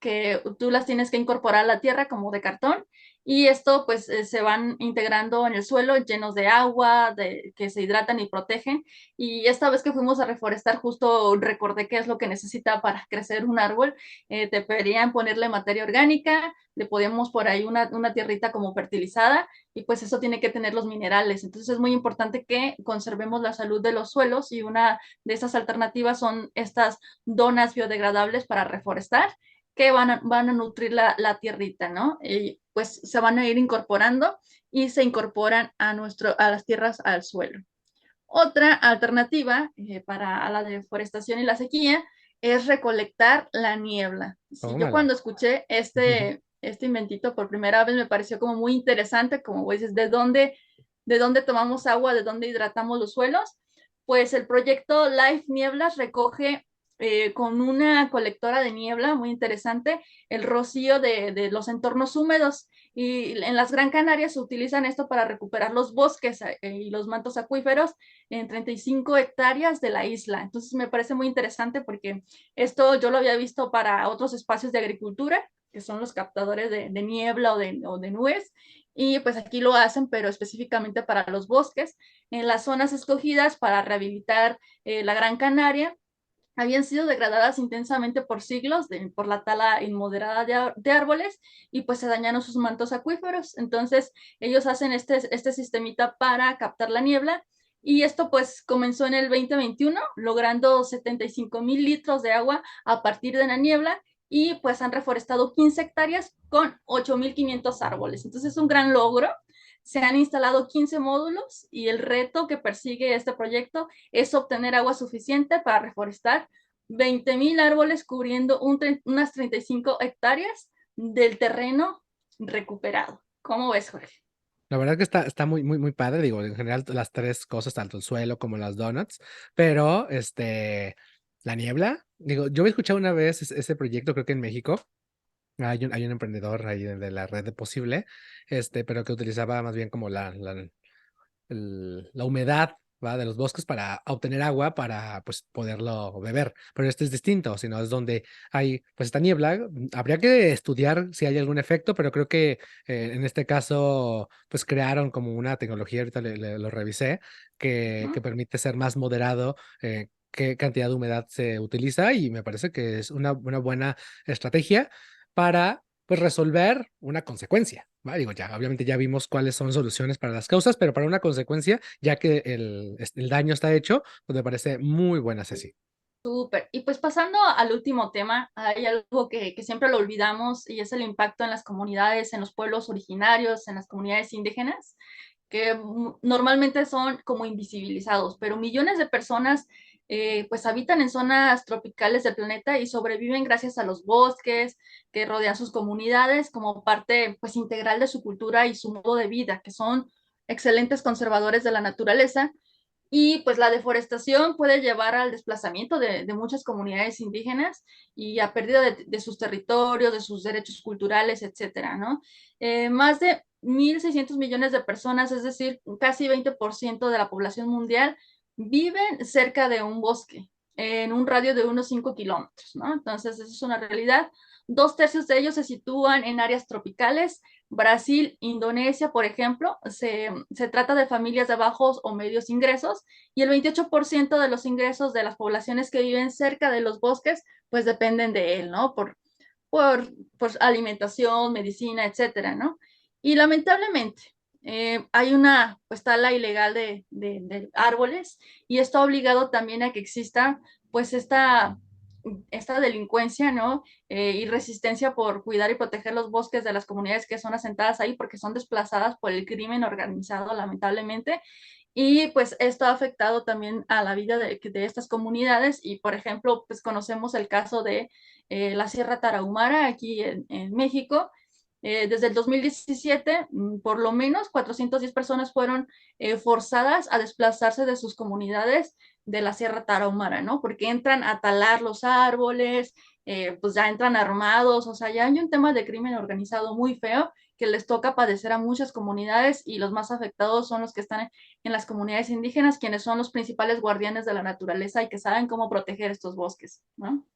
que tú las tienes que incorporar a la tierra como de cartón y esto pues se van integrando en el suelo llenos de agua, que se hidratan y protegen. Y esta vez que fuimos a reforestar justo recordé qué es lo que necesita para crecer un árbol. Te pedían ponerle materia orgánica, le podíamos por ahí una tierrita como fertilizada y pues eso tiene que tener los minerales. Entonces es muy importante que conservemos la salud de los suelos y una de esas alternativas son estas donas biodegradables para reforestar. que van a nutrir la tierrita, ¿no? Y pues se van a ir incorporando y se incorporan a las tierras, al suelo. Otra alternativa para la deforestación y la sequía es recolectar la niebla. Sí, yo Tómala. cuando escuché este inventito por primera vez me pareció como muy interesante, como dices, ¿de dónde tomamos agua, de dónde hidratamos los suelos? Pues el proyecto Life Nieblas recoge con una colectora de niebla muy interesante el rocío de los entornos húmedos, y en las Gran Canarias se utilizan esto para recuperar los bosques y los mantos acuíferos en 35 hectáreas de la isla. Entonces me parece muy interesante porque esto yo lo había visto para otros espacios de agricultura, que son los captadores de niebla o de nubes, y pues aquí lo hacen, pero específicamente para los bosques, en las zonas escogidas para rehabilitar la Gran Canaria. Habían sido degradadas intensamente por siglos por la tala inmoderada de árboles, y pues se dañaron sus mantos acuíferos. Entonces ellos hacen este sistemita para captar la niebla, y esto pues comenzó en el 2021 logrando 75,000 litros de agua a partir de la niebla, y pues han reforestado 15 hectáreas con 8,500 árboles. Entonces es un gran logro. Se han instalado 15 módulos, y el reto que persigue este proyecto es obtener agua suficiente para reforestar 20,000 árboles cubriendo unas 35 hectáreas del terreno recuperado. ¿Cómo ves, Jorge? La verdad que está muy, muy, muy padre. Digo, en general las tres cosas, tanto el suelo como las donuts, pero la niebla, digo, yo había escuchado una vez ese proyecto, creo que en México. Hay un emprendedor ahí de la red de Posible, pero que utilizaba más bien como la humedad, ¿va? De los bosques para obtener agua para pues poderlo beber. Pero este es distinto, sino es donde hay pues esta niebla. Habría que estudiar si hay algún efecto, pero creo que en este caso pues crearon como una tecnología, ahorita lo revisé, que ¿Mm? permite ser más moderado. Qué cantidad de humedad se utiliza y me parece que es una buena estrategia para pues resolver una consecuencia. ¿Va? Digo, ya, obviamente ya vimos cuáles son soluciones para las causas, pero para una consecuencia, ya que el daño está hecho, pues me parece muy buena, Ceci. Súper. Y pues pasando al último tema, hay algo que siempre lo olvidamos, y es el impacto en las comunidades, en los pueblos originarios, en las comunidades indígenas, que normalmente son como invisibilizados, pero millones de personas pues habitan en zonas tropicales del planeta y sobreviven gracias a los bosques que rodean sus comunidades como parte pues integral de su cultura y su modo de vida, que son excelentes conservadores de la naturaleza. Y pues la deforestación puede llevar al desplazamiento de muchas comunidades indígenas y a pérdida de sus territorios, de sus derechos culturales, etcétera, ¿no? Más de 1,600 millones de personas, es decir, casi 20% de la población mundial, viven cerca de un bosque, en un radio de unos 5 kilómetros, ¿no? Entonces, eso es una realidad. 2 tercios de ellos se sitúan en áreas tropicales. Brasil, Indonesia, por ejemplo, se trata de familias de bajos o medios ingresos, y el 28% de los ingresos de las poblaciones que viven cerca de los bosques, pues dependen de él, ¿no? Por, por alimentación, medicina, etcétera, ¿no? Y lamentablemente, hay una pues tala ilegal de árboles, y esto ha obligado también a que exista pues esta delincuencia, ¿no? Y resistencia por cuidar y proteger los bosques de las comunidades que son asentadas ahí, porque son desplazadas por el crimen organizado, lamentablemente. Y pues esto ha afectado también a la vida de estas comunidades, y por ejemplo, pues conocemos el caso de la Sierra Tarahumara aquí en México. Desde el 2017, por lo menos 410 personas fueron forzadas a desplazarse de sus comunidades de la Sierra Tarahumara, ¿no? Porque entran a talar los árboles, pues ya entran armados, o sea, ya hay un tema de crimen organizado muy feo que les toca padecer a muchas comunidades, y los más afectados son los que están en las comunidades indígenas, quienes son los principales guardianes de la naturaleza y que saben cómo proteger estos bosques, ¿no?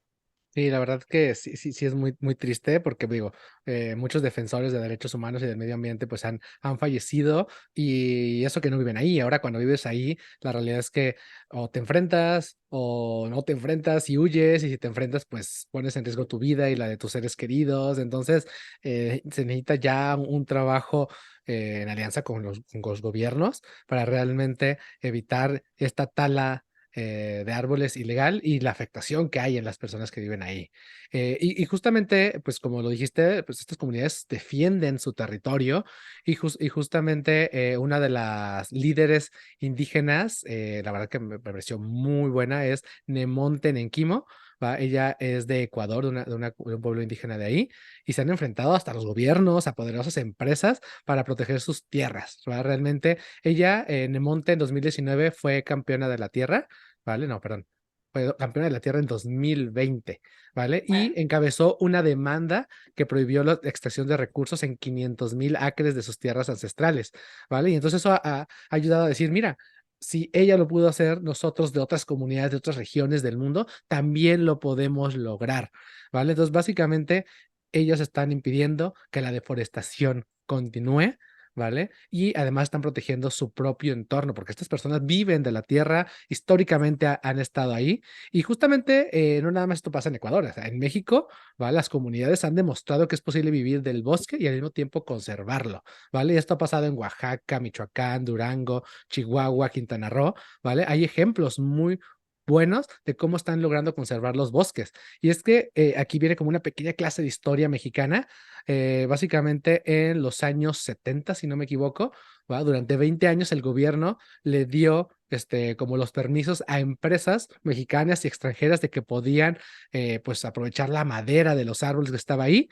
Sí, la verdad que sí, sí, sí es muy, muy triste porque digo, muchos defensores de derechos humanos y del medio ambiente pues han fallecido y eso que no viven ahí. Ahora cuando vives ahí, la realidad es que o te enfrentas o no te enfrentas y huyes y si te enfrentas pues pones en riesgo tu vida y la de tus seres queridos. Entonces se necesita ya un trabajo en alianza con los gobiernos para realmente evitar esta tala de árboles ilegal y la afectación que hay en las personas que viven ahí. Y justamente, pues como lo dijiste, pues estas comunidades defienden su territorio y justamente una de las líderes indígenas, la verdad que me pareció muy buena, es Nemonte Nenquimo. ¿Va? Ella es de Ecuador, de un pueblo indígena de ahí, y se han enfrentado hasta los gobiernos, a poderosas empresas para proteger sus tierras. ¿Va? Realmente, ella en Nemonte en 2019 fue campeona de la tierra, ¿vale? No, perdón. Fue campeona de la tierra en 2020, ¿vale? Bueno, Y encabezó una demanda que prohibió la extracción de recursos en 500,000 acres de sus tierras ancestrales, ¿vale? Y entonces eso ha ayudado a decir, mira, si ella lo pudo hacer, nosotros de otras comunidades, de otras regiones del mundo, también lo podemos lograr, ¿vale? Entonces, básicamente, ellos están impidiendo que la deforestación continúe, ¿vale? Y además están protegiendo su propio entorno, porque estas personas viven de la tierra, históricamente han estado ahí, y justamente no nada más esto pasa en Ecuador, o sea, en México, ¿vale? Las comunidades han demostrado que es posible vivir del bosque y al mismo tiempo conservarlo, ¿vale? Y esto ha pasado en Oaxaca, Michoacán, Durango, Chihuahua, Quintana Roo, ¿vale? Hay ejemplos muy buenos de cómo están logrando conservar los bosques. Y es que aquí viene como una pequeña clase de historia mexicana, básicamente en los años 70, si no me equivoco, ¿va? Durante 20 años el gobierno le dio como los permisos a empresas mexicanas y extranjeras de que podían pues aprovechar la madera de los árboles que estaba ahí,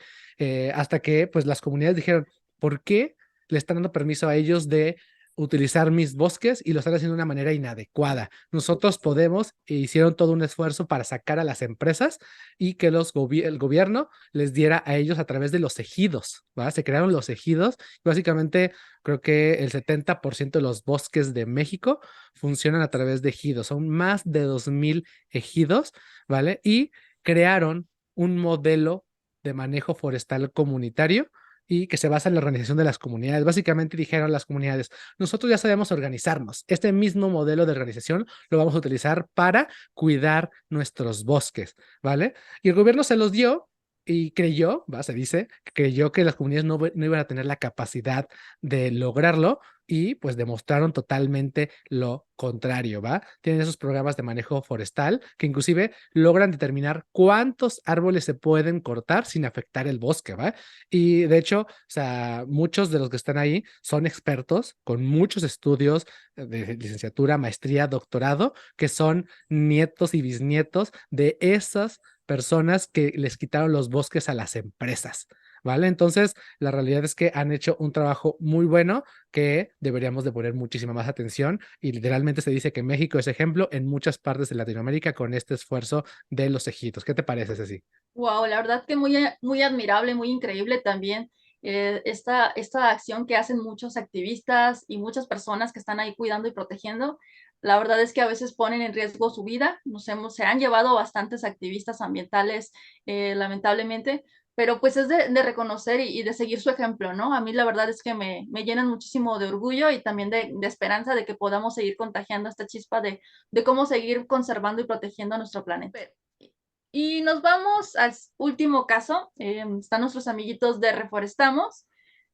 hasta que pues las comunidades dijeron, ¿por qué le están dando permiso a ellos de utilizar mis bosques y lo están haciendo de una manera inadecuada? Nosotros podemos, e hicieron todo un esfuerzo para sacar a las empresas y que el gobierno les diera a ellos a través de los ejidos, ¿va? Se crearon los ejidos, básicamente creo que el 70% de los bosques de México funcionan a través de ejidos, son más de 2,000 ejidos, ¿vale? Y crearon un modelo de manejo forestal comunitario y que se basa en la organización de las comunidades. Básicamente dijeron las comunidades, nosotros ya sabemos organizarnos. Este mismo modelo de organización lo vamos a utilizar para cuidar nuestros bosques, ¿vale? Y el gobierno se los dio y creyó, ¿va? Se dice, creyó que las comunidades no iban a tener la capacidad de lograrlo y pues demostraron totalmente lo contrario, ¿va? Tienen esos programas de manejo forestal que inclusive logran determinar cuántos árboles se pueden cortar sin afectar el bosque, ¿va? Y de hecho, o sea, muchos de los que están ahí son expertos con muchos estudios de licenciatura, maestría, doctorado, que son nietos y bisnietos de esas personas que les quitaron los bosques a las empresas, ¿vale? Entonces, la realidad es que han hecho un trabajo muy bueno que deberíamos de poner muchísima más atención y literalmente se dice que México es ejemplo en muchas partes de Latinoamérica con este esfuerzo de los ejidos. ¿Qué te parece, Ceci? wow, la verdad que muy, muy admirable, muy increíble también esta acción que hacen muchos activistas y muchas personas que están ahí cuidando y protegiendo. La verdad es que a veces ponen en riesgo su vida. Se han llevado bastantes activistas ambientales, lamentablemente, pero pues es de reconocer y de seguir su ejemplo, ¿no? A mí la verdad es que me llenan muchísimo de orgullo y también de esperanza de que podamos seguir contagiando esta chispa de cómo seguir conservando y protegiendo nuestro planeta. Y nos vamos al último caso. Están nuestros amiguitos de Reforestamos.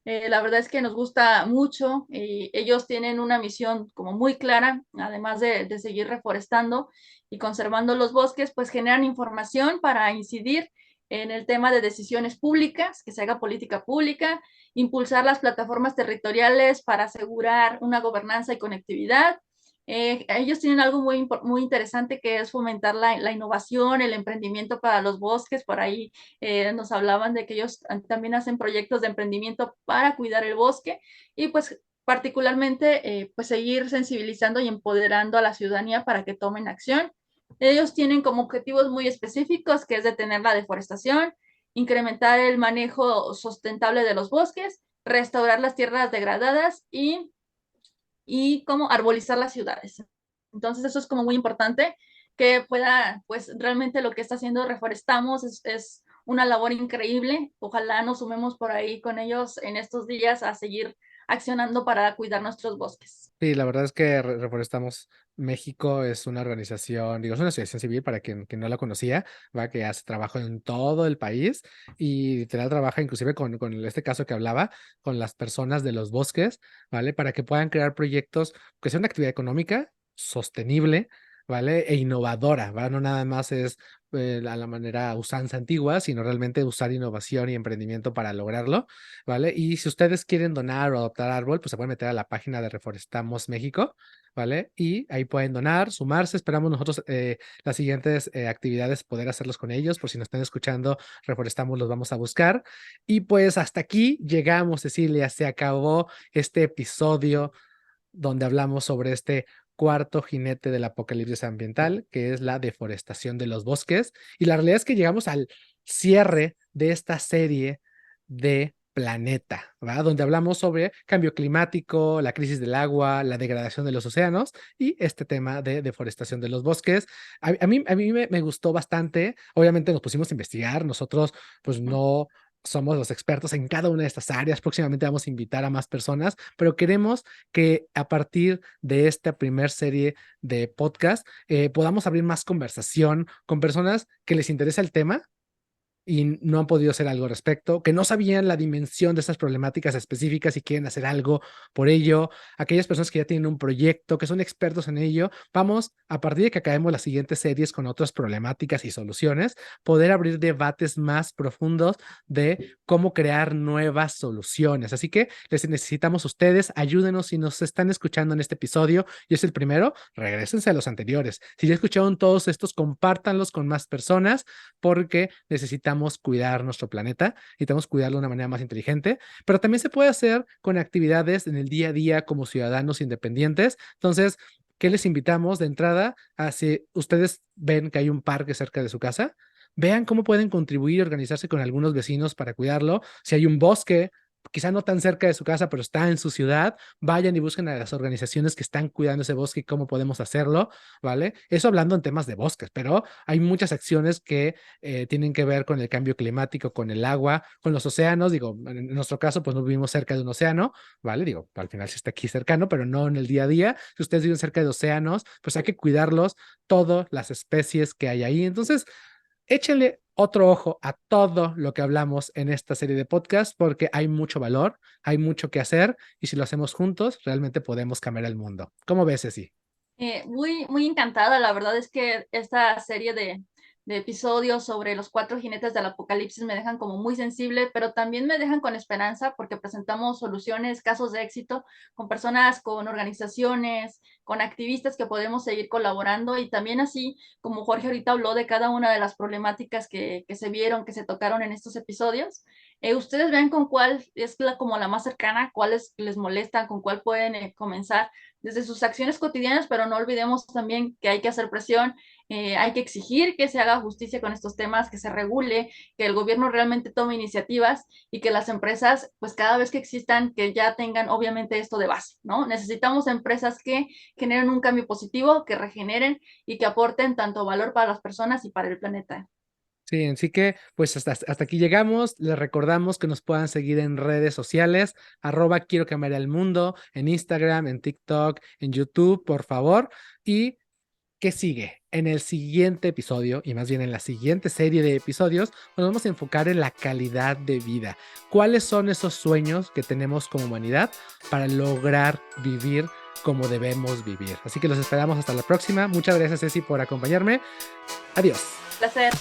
La verdad es que nos gusta mucho. Ellos tienen una misión como muy clara, además de seguir reforestando y conservando los bosques, pues generan información para incidir en el tema de decisiones públicas, que se haga política pública, impulsar las plataformas territoriales para asegurar una gobernanza y conectividad. Ellos tienen algo muy, muy interesante que es fomentar la innovación, el emprendimiento para los bosques. Por ahí nos hablaban de que ellos también hacen proyectos de emprendimiento para cuidar el bosque y pues particularmente pues seguir sensibilizando y empoderando a la ciudadanía para que tomen acción. Ellos tienen como objetivos muy específicos que es detener la deforestación, incrementar el manejo sustentable de los bosques, restaurar las tierras degradadas y cómo arbolizar las ciudades. Entonces eso es como muy importante que pueda, pues realmente lo que está haciendo Reforestamos es una labor increíble. Ojalá nos sumemos por ahí con ellos en estos días a seguir accionando para cuidar nuestros bosques. Sí, la verdad es que Reforestamos México es una organización, digo, es una asociación civil para quien no la conocía, va, que hace trabajo en todo el país y literal trabaja inclusive con este caso que hablaba, con las personas de los bosques, ¿vale? Para que puedan crear proyectos que sea una actividad económica sostenible, ¿vale? E innovadora, ¿va? No nada más es a la manera usanza antigua, sino realmente usar innovación y emprendimiento para lograrlo, ¿vale? Y si ustedes quieren donar o adoptar árbol, pues se pueden meter a la página de Reforestamos México, ¿vale? Y ahí pueden donar, sumarse. Esperamos nosotros las siguientes actividades poder hacerlos con ellos. Por si nos están escuchando, Reforestamos los vamos a buscar. Y pues hasta aquí llegamos, Cecilia. Se acabó este episodio donde hablamos sobre este cuarto jinete del apocalipsis ambiental, que es la deforestación de los bosques. Y la realidad es que llegamos al cierre de esta serie de Planeta, ¿verdad? Donde hablamos sobre cambio climático, la crisis del agua, la degradación de los océanos y este tema de deforestación de los bosques. A mí me gustó bastante. Obviamente nos pusimos a investigar. Nosotros, pues no somos los expertos en cada una de estas áreas. Próximamente vamos a invitar a más personas, pero queremos que a partir de esta primer serie de podcast podamos abrir más conversación con personas que les interesa el tema y no han podido hacer algo al respecto, que no sabían la dimensión de estas problemáticas específicas y quieren hacer algo por ello, aquellas personas que ya tienen un proyecto, que son expertos en ello. Vamos, a partir de que acabemos las siguientes series con otras problemáticas y soluciones, poder abrir debates más profundos de cómo crear nuevas soluciones. Así que les necesitamos ustedes, ayúdenos si nos están escuchando en este episodio y es el primero, regrésense a los anteriores. Si ya escucharon todos estos, compártanlos con más personas porque necesitamos cuidar nuestro planeta, necesitamos cuidarlo de una manera más inteligente, pero también se puede hacer con actividades en el día a día como ciudadanos independientes. Entonces, ¿qué les invitamos de entrada? A si ustedes ven que hay un parque cerca de su casa, vean cómo pueden contribuir y organizarse con algunos vecinos para cuidarlo. Si hay un bosque, quizá no tan cerca de su casa, pero está en su ciudad, vayan y busquen a las organizaciones que están cuidando ese bosque y cómo podemos hacerlo, ¿vale? Eso hablando en temas de bosques, pero hay muchas acciones que tienen que ver con el cambio climático, con el agua, con los océanos. Digo, en nuestro caso, pues no vivimos cerca de un océano, ¿vale? Digo, al final sí está aquí cercano, pero no en el día a día. Si ustedes viven cerca de océanos, pues hay que cuidarlos, todas las especies que hay ahí. Entonces, échenle otro ojo a todo lo que hablamos en esta serie de podcasts porque hay mucho valor, hay mucho que hacer y si lo hacemos juntos, realmente podemos cambiar el mundo. ¿Cómo ves, Ceci? Muy encantada. La verdad es que esta serie de episodios sobre los cuatro jinetes del apocalipsis me dejan como muy sensible, pero también me dejan con esperanza porque presentamos soluciones, casos de éxito con personas, con organizaciones, con activistas que podemos seguir colaborando y también así como Jorge ahorita habló de cada una de las problemáticas que se vieron, que se tocaron en estos episodios. Ustedes vean con cuál es como la más cercana, cuáles les molestan, con cuál pueden comenzar desde sus acciones cotidianas, pero no olvidemos también que hay que hacer presión, hay que exigir que se haga justicia con estos temas, que se regule, que el gobierno realmente tome iniciativas y que las empresas, pues cada vez que existan, que ya tengan obviamente esto de base, ¿no? Necesitamos empresas que generen un cambio positivo, que regeneren y que aporten tanto valor para las personas y para el planeta. Sí, así que pues hasta aquí llegamos. Les recordamos que nos puedan seguir en redes sociales, @quiero cambiar el mundo, en Instagram, en TikTok, en YouTube, por favor. Y ¿qué sigue? En el siguiente episodio, y más bien en la siguiente serie de episodios, nos vamos a enfocar en la calidad de vida. ¿Cuáles son esos sueños que tenemos como humanidad para lograr vivir como debemos vivir? Así que los esperamos hasta la próxima. Muchas gracias, Ceci, por acompañarme. Adiós. Placer.